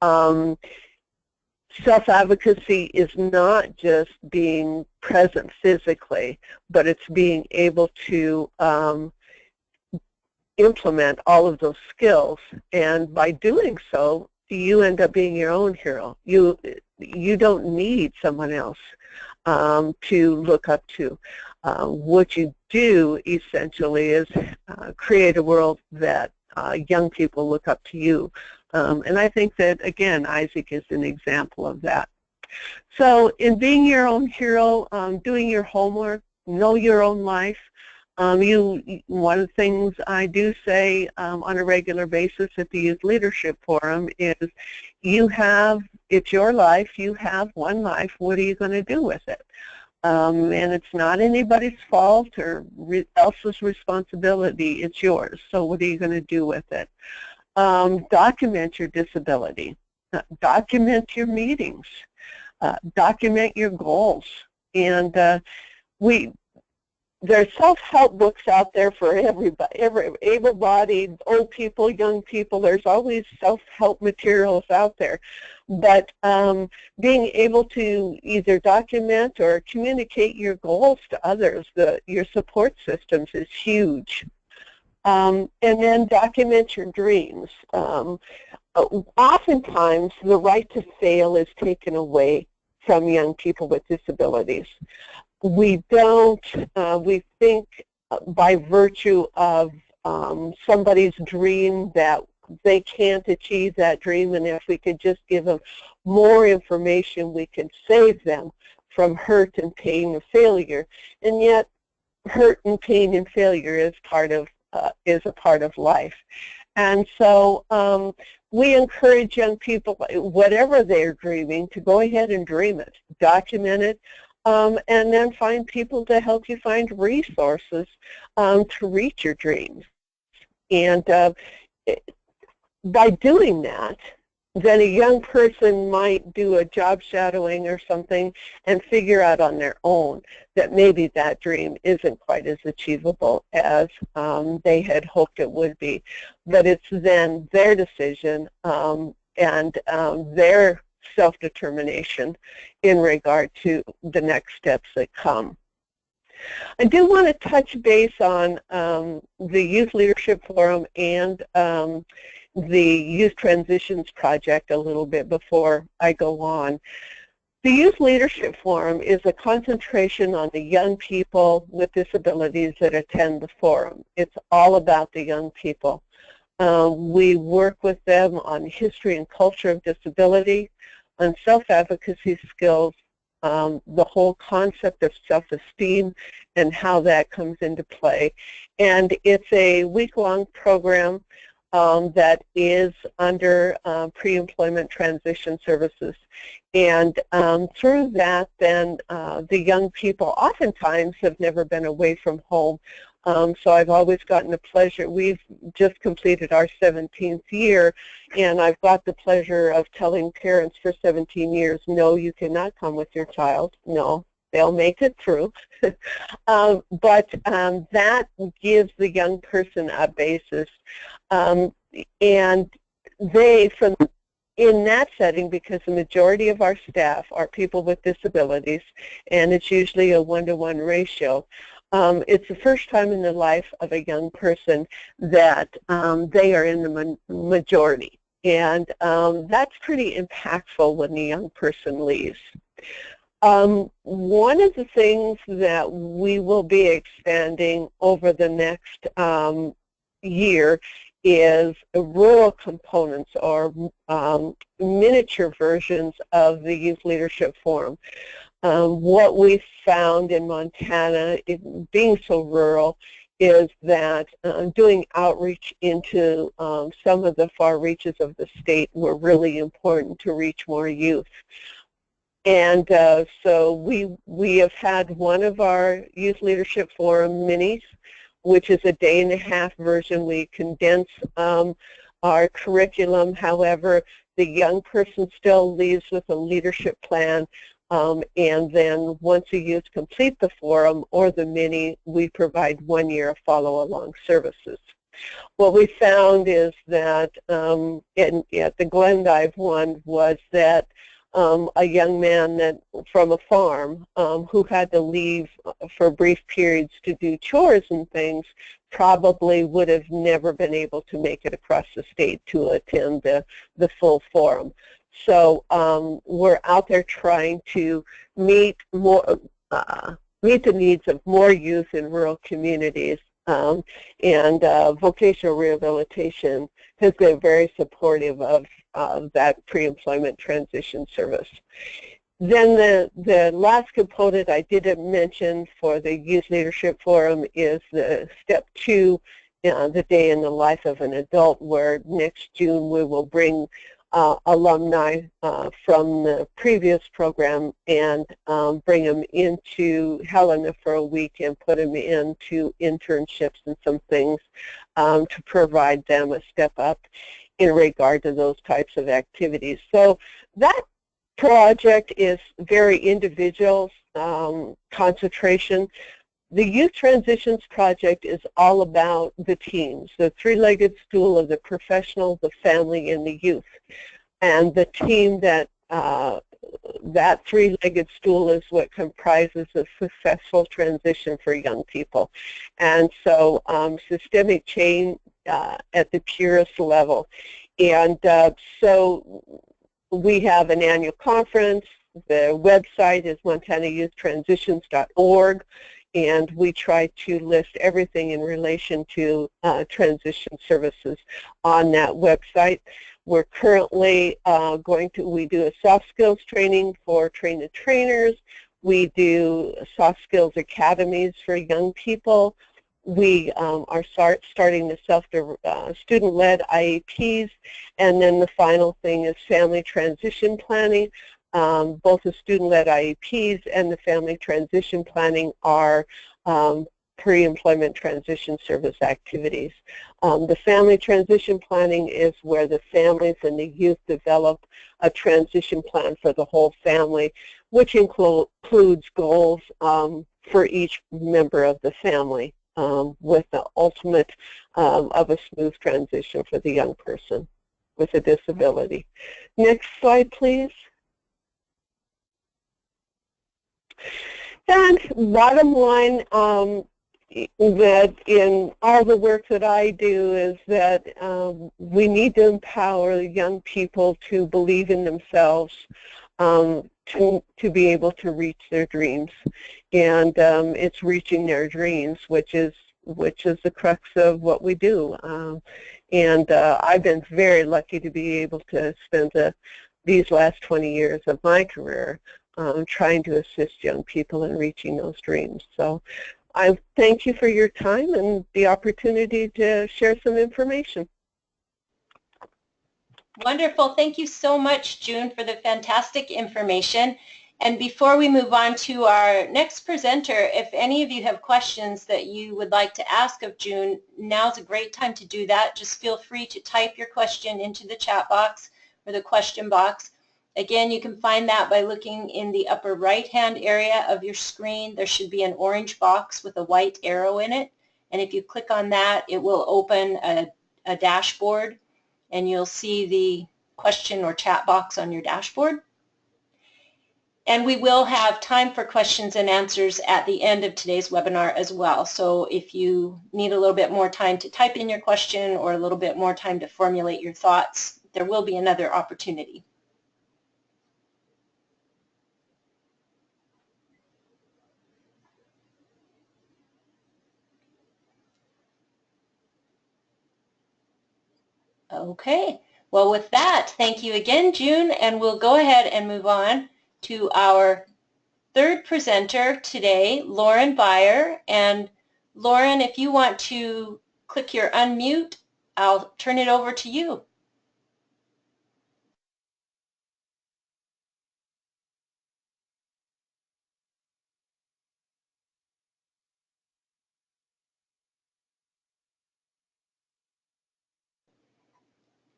Self-advocacy is not just being present physically, but it's being able to implement all of those skills, and by doing so, you end up being your own hero. You don't need someone else to look up to. What you do essentially is create a world that young people look up to you. And I think that, again, Isaac is an example of that. So in being your own hero, doing your homework, know your own life. One of the things I do say on a regular basis at the Youth Leadership Forum is, it's your life, you have one life, what are you going to do with it? And it's not anybody's fault or else's responsibility, it's yours. So what are you going to do with it? Document your disability. Document your meetings. Document your goals. And there's self-help books out there for everybody, able-bodied, old people, young people. There's always self-help materials out there. But being able to either document or communicate your goals to others, your support systems, is huge. And then document your dreams. Oftentimes, the right to fail is taken away from young people with disabilities. We think by virtue of somebody's dream that they can't achieve that dream, and if we could just give them more information, we can save them from hurt and pain and failure. And yet, hurt and pain and failure is a part of life. And so we encourage young people, whatever they're dreaming, to go ahead and dream it, document it, and then find people to help you find resources to reach your dreams. And by doing that, then a young person might do a job shadowing or something and figure out on their own that maybe that dream isn't quite as achievable as they had hoped it would be. But it's then their decision and their self-determination in regard to the next steps that come. I do want to touch base on the Youth Leadership Forum and the Youth Transitions Project a little bit before I go on. The Youth Leadership Forum is a concentration on the young people with disabilities that attend the forum. It's all about the young people. We work with them on history and culture of disability, on self-advocacy skills, the whole concept of self-esteem and how that comes into play. And it's a week-long program that is under pre-employment transition services. And through that, then the young people oftentimes have never been away from home So I've always gotten the pleasure. We've just completed our 17th year, and I've got the pleasure of telling parents for 17 years, no, you cannot come with your child. No, they'll make it through. But that gives the young person a basis. And they, in that setting, because the majority of our staff are people with disabilities, and it's usually a 1-to-1 ratio, it's the first time in the life of a young person that they are in the majority. And that's pretty impactful when the young person leaves. One of the things that we will be expanding over the next year is rural components, or miniature versions of the Youth Leadership Forum. What we found in Montana, being so rural, is that doing outreach into some of the far reaches of the state were really important to reach more youth. And so we have had one of our Youth Leadership Forum minis, which is a day-and-a-half version. We condense our curriculum. However, the young person still leaves with a leadership plan, and then once the youth complete the forum or the mini, we provide 1 year of follow-along services. What we found is that at the Glendive one was that a young man that from a farm who had to leave for brief periods to do chores and things probably would have never been able to make it across the state to attend the full forum. So we're out there trying to meet the needs of more youth in rural communities, and vocational rehabilitation has been very supportive of that pre-employment transition service. Then the last component I didn't mention for the Youth Leadership Forum is the step 2, the day in the life of an adult, where next June we will bring alumni from the previous program and bring them into Helena for a week and put them into internships and some things to provide them a step up in regard to those types of activities. So that project is very individual concentration. The Youth Transitions Project is all about the teams, the three-legged stool of the professional, the family, and the youth. And the team that three-legged stool is what comprises a successful transition for young people. And so systemic change at the purest level. And so we have an annual conference. The website is montanayouth.transitions.org. And we try to list everything in relation to transition services on that website. We're currently we do a soft skills training for trainers. We do soft skills academies for young people. We are starting the student-led IEPs. And then the final thing is family transition planning. Both the student-led IEPs and the family transition planning are pre-employment transition service activities. The family transition planning is where the families and the youth develop a transition plan for the whole family, which includes goals for each member of the family, with the ultimate of a smooth transition for the young person with a disability. Next slide, please. And bottom line, that in all the work that I do is that we need to empower young people to believe in themselves, to be able to reach their dreams. And it's reaching their dreams, which is the crux of what we do. And I've been very lucky to be able to spend these last 20 years of my career trying to assist young people in reaching those dreams. So I thank you for your time and the opportunity to share some information. Wonderful. Thank you so much, June, for the fantastic information. And before we move on to our next presenter, if any of you have questions that you would like to ask of June, now's a great time to do that. Just feel free to type your question into the chat box or the question box. Again, you can find that by looking in the upper right-hand area of your screen. There should be an orange box with a white arrow in it. And if you click on that, it will open a dashboard, and you'll see the question or chat box on your dashboard. And we will have time for questions and answers at the end of today's webinar as well. So if you need a little bit more time to type in your question or a little bit more time to formulate your thoughts, there will be another opportunity. Okay, well with that, thank you again, June, and we'll go ahead and move on to our third presenter today, Lauren Beyer. And Lauren, if you want to click your unmute, I'll turn it over to you.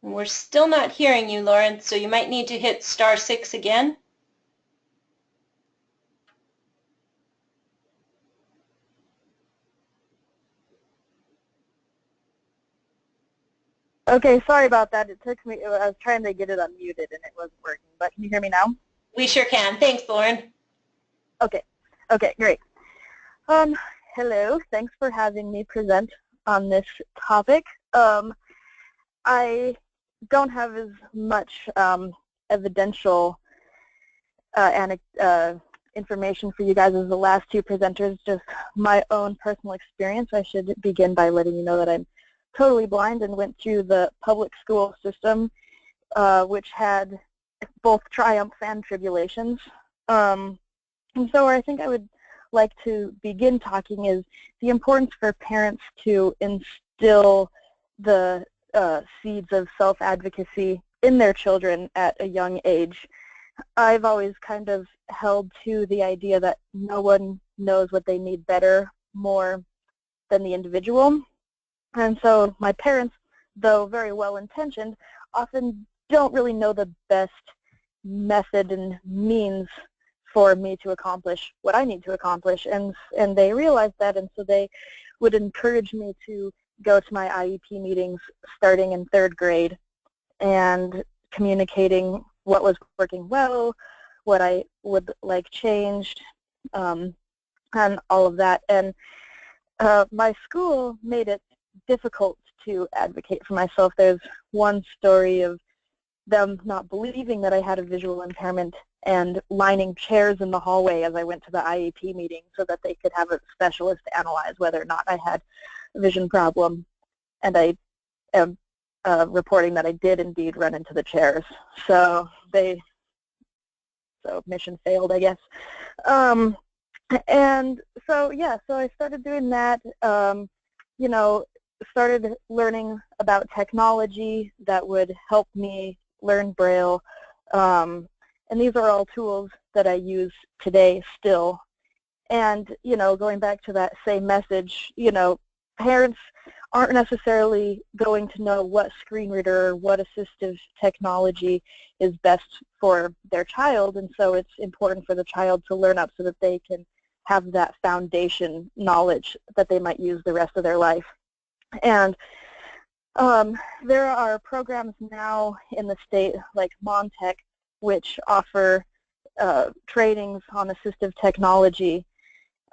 And we're still not hearing you, Lauren, so you might need to hit *6 again. Okay, sorry about that. It took me, I was trying to get it unmuted and it wasn't working, but can you hear me now? We sure can. Thanks, Lauren. Okay, great. Hello, thanks for having me present on this topic. I don't have as much evidential information for you guys as the last two presenters, just my own personal experience. I should begin by letting you know that I'm totally blind and went through the public school system, which had both triumphs and tribulations. And so where I think I would like to begin talking is the importance for parents to instill the seeds of self-advocacy in their children at a young age. I've always kind of held to the idea that no one knows what they need better more than the individual. And so my parents, though very well-intentioned, often don't really know the best method and means for me to accomplish what I need to accomplish. And they realize that, and so they would encourage me to go to my IEP meetings starting in 3rd grade and communicating what was working well, what I would like changed, and all of that. And my school made it difficult to advocate for myself. There's one story of them not believing that I had a visual impairment and lining chairs in the hallway as I went to the IEP meeting so that they could have a specialist analyze whether or not I had a vision problem. And I am reporting that I did indeed run into the chairs. So mission failed, I guess. And so, yeah, so I started doing that, you know, started learning about technology that would help me learn Braille. And these are all tools that I use today still. And, you know, going back to that same message, you know, parents aren't necessarily going to know what screen reader or what assistive technology is best for their child. And so it's important for the child to learn up so that they can have that foundation knowledge that they might use the rest of their life. And there are programs now in the state like Montech which offer trainings on assistive technology,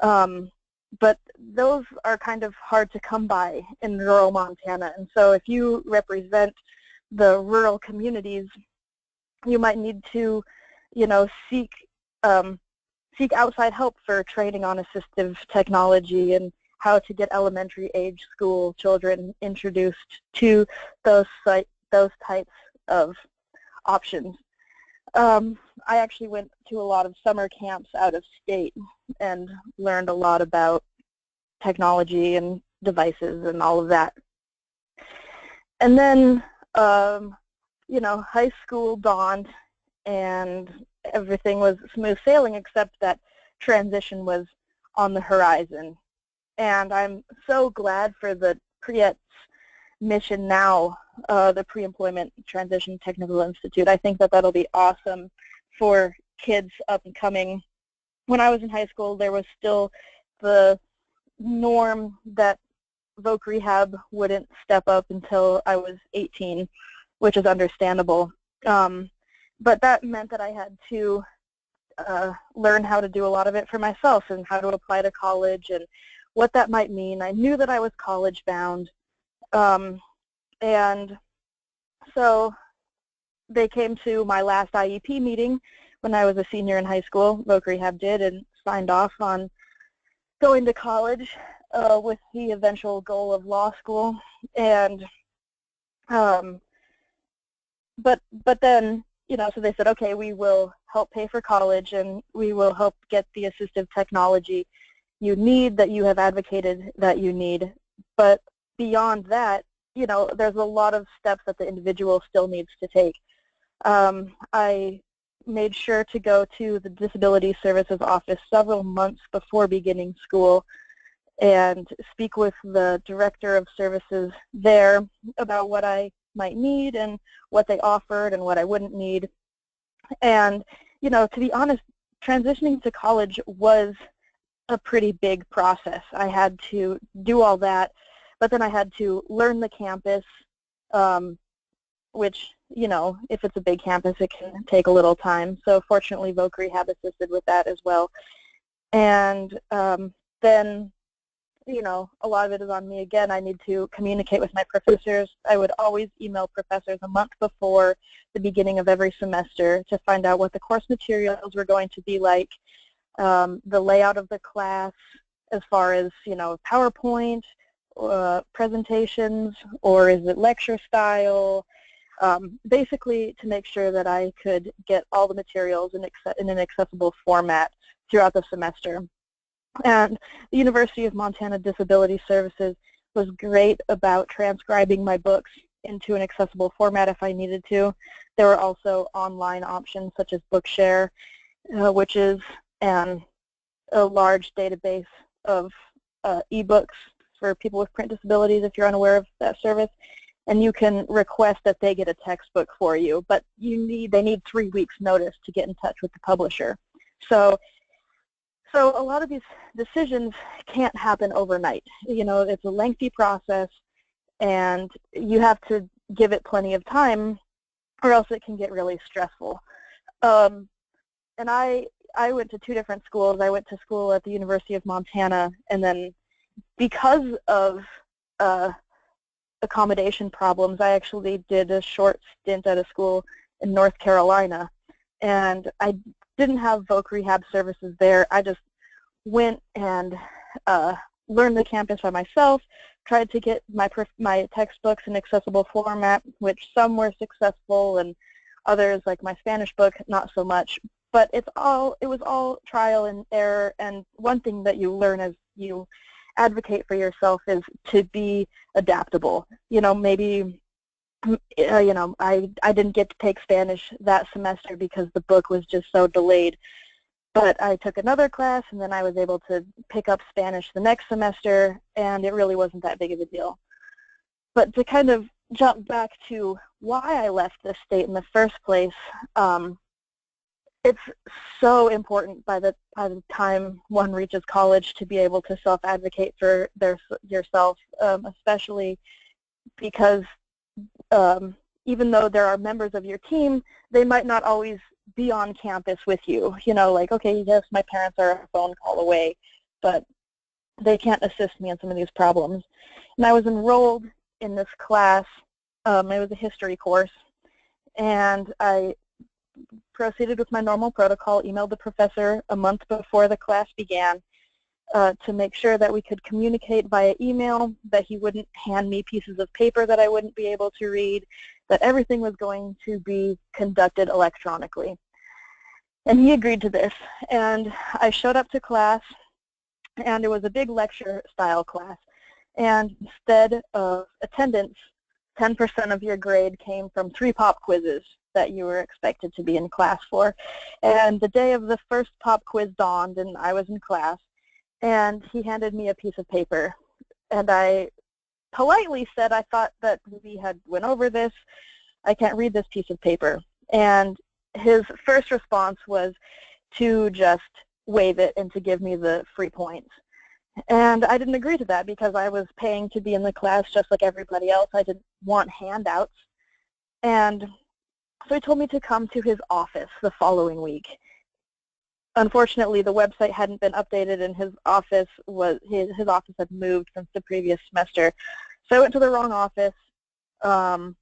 but those are kind of hard to come by in rural Montana. And so if you represent the rural communities, you might need to, you know, seek outside help for training on assistive technology and how to get elementary age school children introduced to those types of options. I actually went to a lot of summer camps out of state and learned a lot about technology and devices and all of that. And then, you know, high school dawned, and everything was smooth sailing, except that transition was on the horizon. And I'm so glad for the PREET's mission now, the Pre-Employment Transition Technical Institute. I think that that'll be awesome for kids up and coming. When I was in high school, there was still the norm that voc rehab wouldn't step up until I was 18, which is understandable. But that meant that I had to learn how to do a lot of it for myself and how to apply to college and what that might mean. I knew that I was college bound. And so they came to my last IEP meeting when I was a senior in high school, voc rehab did, and signed off on going to college with the eventual goal of law school. And but then, you know, so they said, okay, we will help pay for college and we will help get the assistive technology you need, that you have advocated that you need. But beyond that, you know, there's a lot of steps that the individual still needs to take. I made sure to go to the Disability Services office several months before beginning school and speak with the director of services there about what I might need and what they offered and what I wouldn't need. And, you know, to be honest, transitioning to college was a pretty big process. I had to do all that, but then I had to learn the campus, which, you know, if it's a big campus, it can take a little time. So fortunately, voc rehab assisted with that as well. And then, you know, a lot of it is on me again. I need to communicate with my professors. I would always email professors a month before the beginning of every semester to find out what the course materials were going to be like, the layout of the class as far as, you know, PowerPoint, presentations, or is it lecture style, basically to make sure that I could get all the materials in an accessible format throughout the semester. And the University of Montana Disability Services was great about transcribing my books into an accessible format if I needed to. There were also online options such as Bookshare, which is a large database of ebooks for people with print disabilities, if you're unaware of that service. And you can request that they get a textbook for you, but they need 3 weeks notice to get in touch with the publisher. So a lot of these decisions can't happen overnight. You know, it's a lengthy process, and you have to give it plenty of time, or else it can get really stressful. And I went to 2 different schools. I went to school at the University of Montana, and then because of accommodation problems, I actually did a short stint at a school in North Carolina, and I didn't have voc rehab services there. I just went and learned the campus by myself, tried to get my textbooks in accessible format, which some were successful and others, like my Spanish book, not so much. But it was all trial and error, and one thing that you learn as you advocate for yourself is to be adaptable. You know, maybe you know, I didn't get to take Spanish that semester because the book was just so delayed. But I took another class, and then I was able to pick up Spanish the next semester, and it really wasn't that big of a deal. But to kind of jump back to why I left this state in the first place, it's so important by the time one reaches college to be able to self-advocate for yourself, especially because even though there are members of your team, they might not always be on campus with you. You know, like, okay, yes, my parents are a phone call away, but they can't assist me in some of these problems. And I was enrolled in this class. It was a history course, and I proceeded with my normal protocol, emailed the professor a month before the class began to make sure that we could communicate via email, that he wouldn't hand me pieces of paper that I wouldn't be able to read, that everything was going to be conducted electronically. And he agreed to this. And I showed up to class, and it was a big lecture-style class. And instead of attendance, 10% of your grade came from 3 pop quizzes that you were expected to be in class for. And the day of the first pop quiz dawned, and I was in class, and he handed me a piece of paper. And I politely said, I thought that we had went over this. I can't read this piece of paper. And his first response was to just waive it and to give me the free points. And I didn't agree to that because I was paying to be in the class just like everybody else. I didn't want handouts. And so he told me to come to his office the following week. Unfortunately, the website hadn't been updated, and his office had moved since the previous semester. So I went to the wrong office.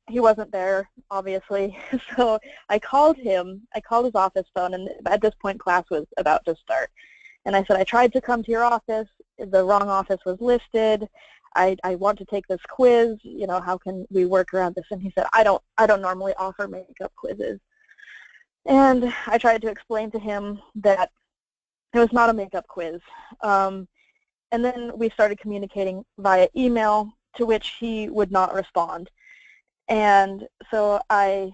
He wasn't there, obviously. So I called him. I called his office phone, and at this point, class was about to start. And I said, I tried to come to your office. The wrong office was listed. I want to take this quiz. You know, how can we work around this? And he said, I don't normally offer makeup quizzes. And I tried to explain to him that it was not a makeup quiz. And then we started communicating via email, to which he would not respond. And so I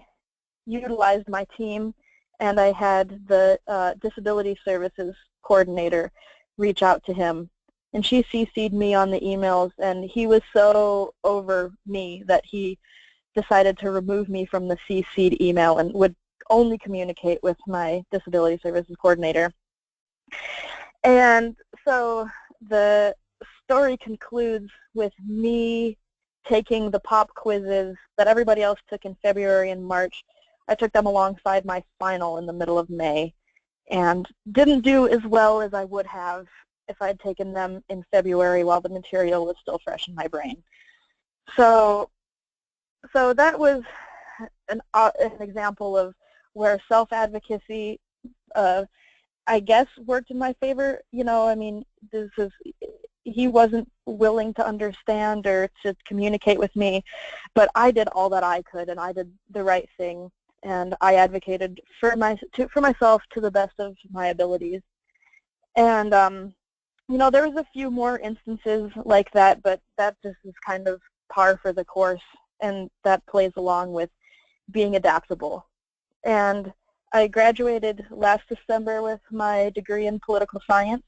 utilized my team, and I had the disability services coordinator reach out to him. And she CC'd me on the emails, and he was so over me that he decided to remove me from the CC'd email and would only communicate with my disability services coordinator. And so the story concludes with me taking the pop quizzes that everybody else took in February and March. I took them alongside my final in the middle of May, and didn't do as well as I would have if I'd taken them in February while the material was still fresh in my brain. So that was an example of where self-advocacy, I guess, worked in my favor. You know, I mean, he wasn't willing to understand or to communicate with me, but I did all that I could, and I did the right thing, and I advocated for myself to the best of my abilities. And you know, there was a few more instances like that, but that just is kind of par for the course, and that plays along with being adaptable. And I graduated last December with my degree in political science,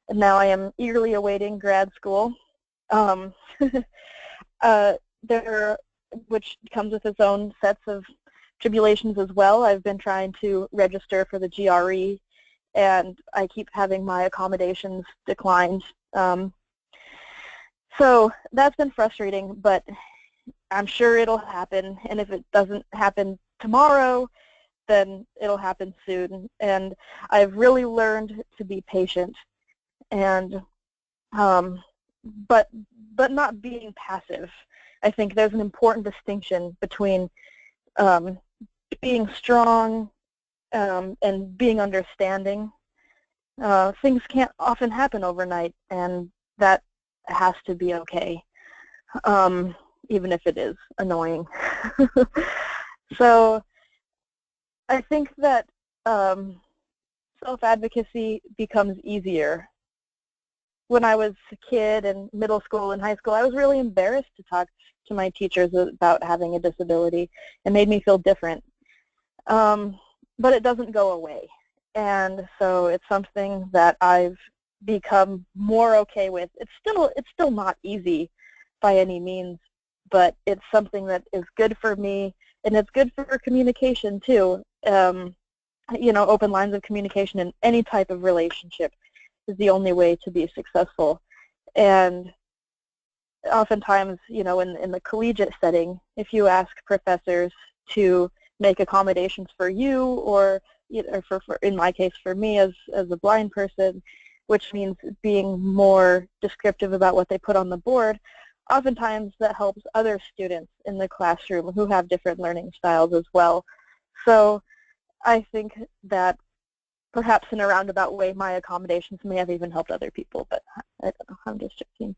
and now I am eagerly awaiting grad school, which comes with its own sets of tribulations as well. I've been trying to register for the GRE, and I keep having my accommodations declined. So that's been frustrating, but I'm sure it'll happen, and if it doesn't happen tomorrow, then it'll happen soon. And I've really learned to be patient, and but not being passive. I think there's an important distinction between being strong and being understanding. Things can't often happen overnight, and that has to be okay, even if it is annoying. So I think that self-advocacy becomes easier. When I was a kid in middle school and high school, I was really embarrassed to talk to my teachers about having a disability. It made me feel different. But it doesn't go away. And so it's something that I've become more okay with. It's still not easy by any means, but it's something that is good for me, and it's good for communication too. You know, open lines of communication in any type of relationship is the only way to be successful. And oftentimes, you know, in the collegiate setting, if you ask professors to make accommodations for you, or for in my case, for me as a blind person, which means being more descriptive about what they put on the board, oftentimes that helps other students in the classroom who have different learning styles as well. So I think that perhaps in a roundabout way, my accommodations may have even helped other people, but I don't know, I'm just joking.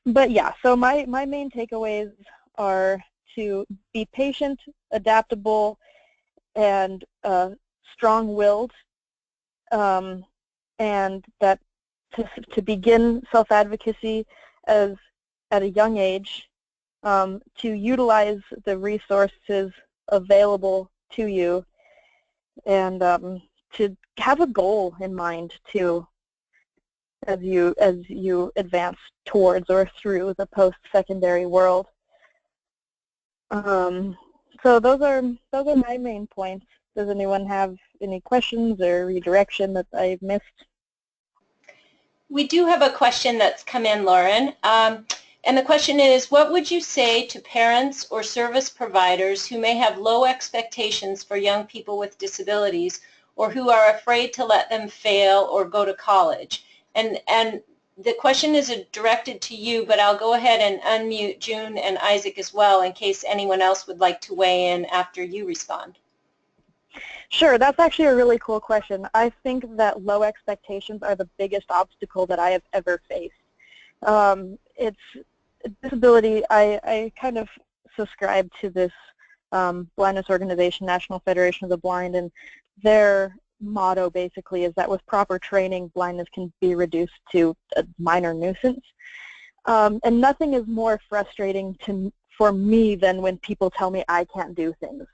But yeah, so my main takeaways are to be patient, adaptable, and strong-willed, and that to begin self-advocacy at a young age to utilize the resources available to you, and to have a goal in mind too, as you advance towards or through the post-secondary world. So those are my main points. Does anyone have any questions or redirection that I've missed? We do have a question that's come in, Lauren. And the question is, what would you say to parents or service providers who may have low expectations for young people with disabilities, or who are afraid to let them fail or go to college? And the question is directed to you, but I'll go ahead and unmute June and Isaac as well in case anyone else would like to weigh in after you respond. Sure, that's actually a really cool question. I think that low expectations are the biggest obstacle that I have ever faced. It's disability. I kind of subscribe to this blindness organization, National Federation of the Blind, and their motto basically is that with proper training, blindness can be reduced to a minor nuisance. And nothing is more frustrating for me than when people tell me I can't do things.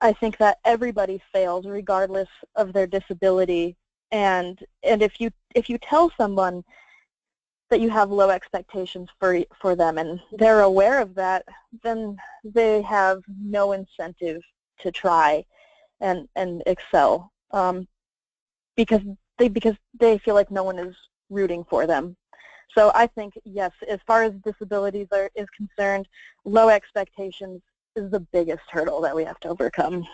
I think that everybody fails regardless of their disability, and if you tell someone that you have low expectations for them and they're aware of that, then they have no incentive to try and excel, because they feel like no one is rooting for them. So I think, yes, as far as disabilities is concerned, low expectations is the biggest hurdle that we have to overcome.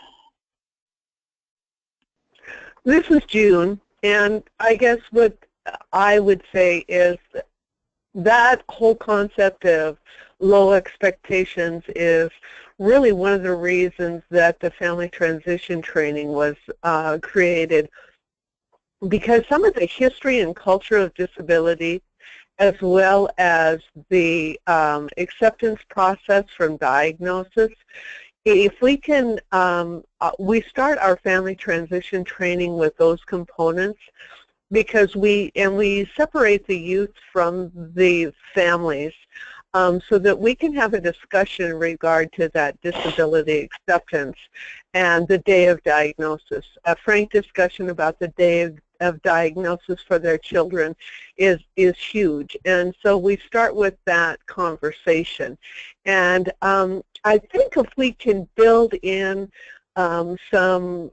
This is June, and I guess what I would say is that whole concept of low expectations is really one of the reasons that the family transition training was created, because some of the history and culture of disability, as well as the acceptance process from diagnosis, if we can, we start our family transition training with those components, because we separate the youth from the families, so that we can have a discussion in regard to that disability acceptance and the day of diagnosis. A frank discussion about the day of diagnosis for their children is huge, and so we start with that conversation. And I think if we can build in some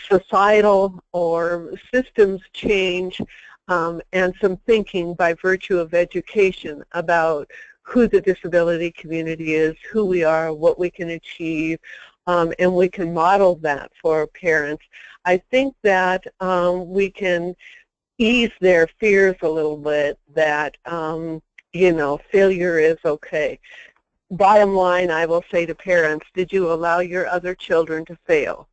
societal or systems change and some thinking by virtue of education about who the disability community is, who we are, what we can achieve, and we can model that for parents, I think that we can ease their fears a little bit that, you know, failure is okay. Bottom line, I will say to parents, did you allow your other children to fail?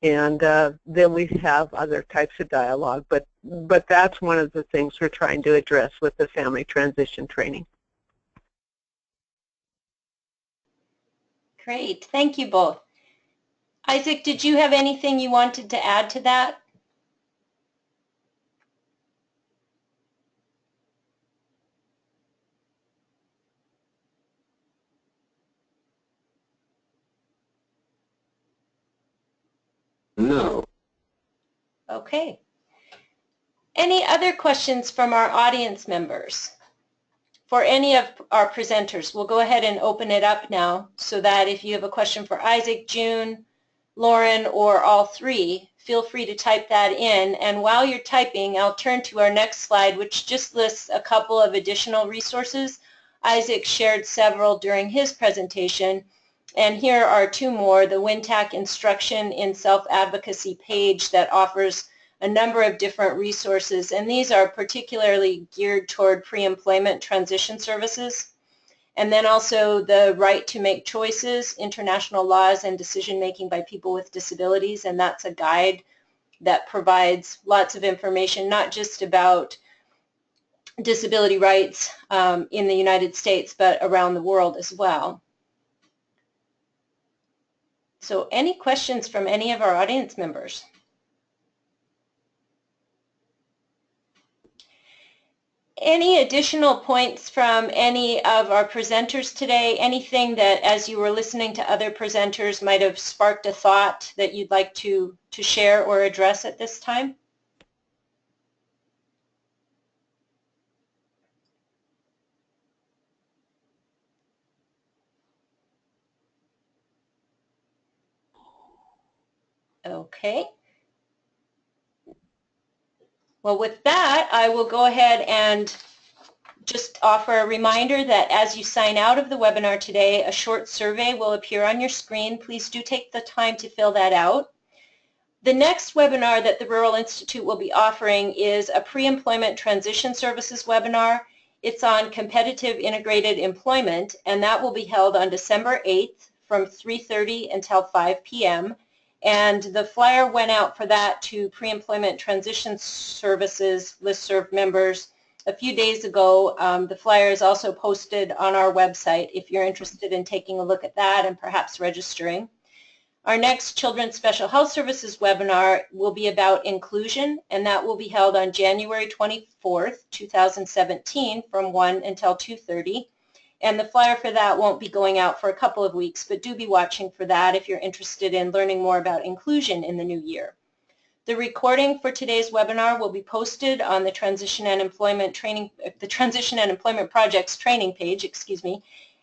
And then we have other types of dialogue, but that's one of the things we're trying to address with the family transition training. Great, thank you both. Isaac, did you have anything you wanted to add to that? No. Okay. Any other questions from our audience members? For any of our presenters, we'll go ahead and open it up now so that if you have a question for Isaac, June, Lauren, or all three, feel free to type that in. And while you're typing, I'll turn to our next slide, which just lists a couple of additional resources. Isaac shared several during his presentation, and here are two more. The WinTAC Instruction in Self-Advocacy page that offers a number of different resources, and these are particularly geared toward pre-employment transition services. And then also the Right to Make Choices, International Laws and Decision-Making by People with Disabilities, and that's a guide that provides lots of information, not just about disability rights in the United States, but around the world as well. So any questions from any of our audience members? Any additional points from any of our presenters today? Anything that, as you were listening to other presenters, might have sparked a thought that you'd like to share or address at this time? Okay. Well, with that, I will go ahead and just offer a reminder that as you sign out of the webinar today, a short survey will appear on your screen. Please do take the time to fill that out. The next webinar that the Rural Institute will be offering is a pre-employment transition services webinar. It's on competitive integrated employment, and that will be held on December 8th from 3:30 until 5 p.m. And the flyer went out for that to pre-employment transition services listserv members a few days ago. The flyer is also posted on our website if you're interested in taking a look at that and perhaps registering. Our next Children's Special Health Services webinar will be about inclusion, and that will be held on January 24th, 2017 from 1 until 2:30. And the flyer for that won't be going out for a couple of weeks, but do be watching for that if you're interested in learning more about inclusion in the new year. The recording for today's webinar will be posted on the Transition and Employment Projects training page,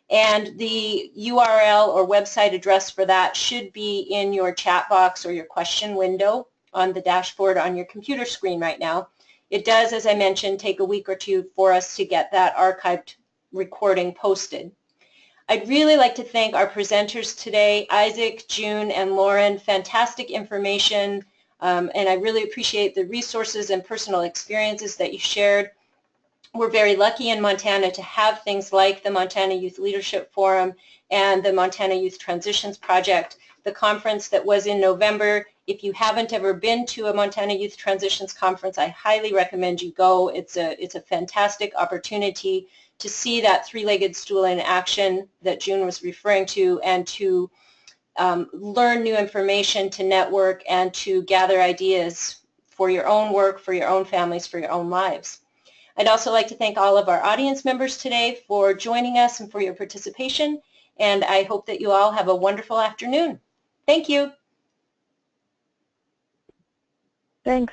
and the URL or website address for that should be in your chat box or your question window on the dashboard on your computer screen right now. It does, as I mentioned, take a week or two for us to get that archived recording posted. I'd really like to thank our presenters today, Isaac, June, and Lauren. Fantastic information, and I really appreciate the resources and personal experiences that you shared. We're very lucky in Montana to have things like the Montana Youth Leadership Forum and the Montana Youth Transitions Project. The conference that was in November, if you haven't ever been to a Montana Youth Transitions Conference, I highly recommend you go. It's a fantastic opportunity to see that three-legged stool in action that June was referring to, and to learn new information, to network, and to gather ideas for your own work, for your own families, for your own lives. I'd also like to thank all of our audience members today for joining us and for your participation, and I hope that you all have a wonderful afternoon. Thank you. Thanks.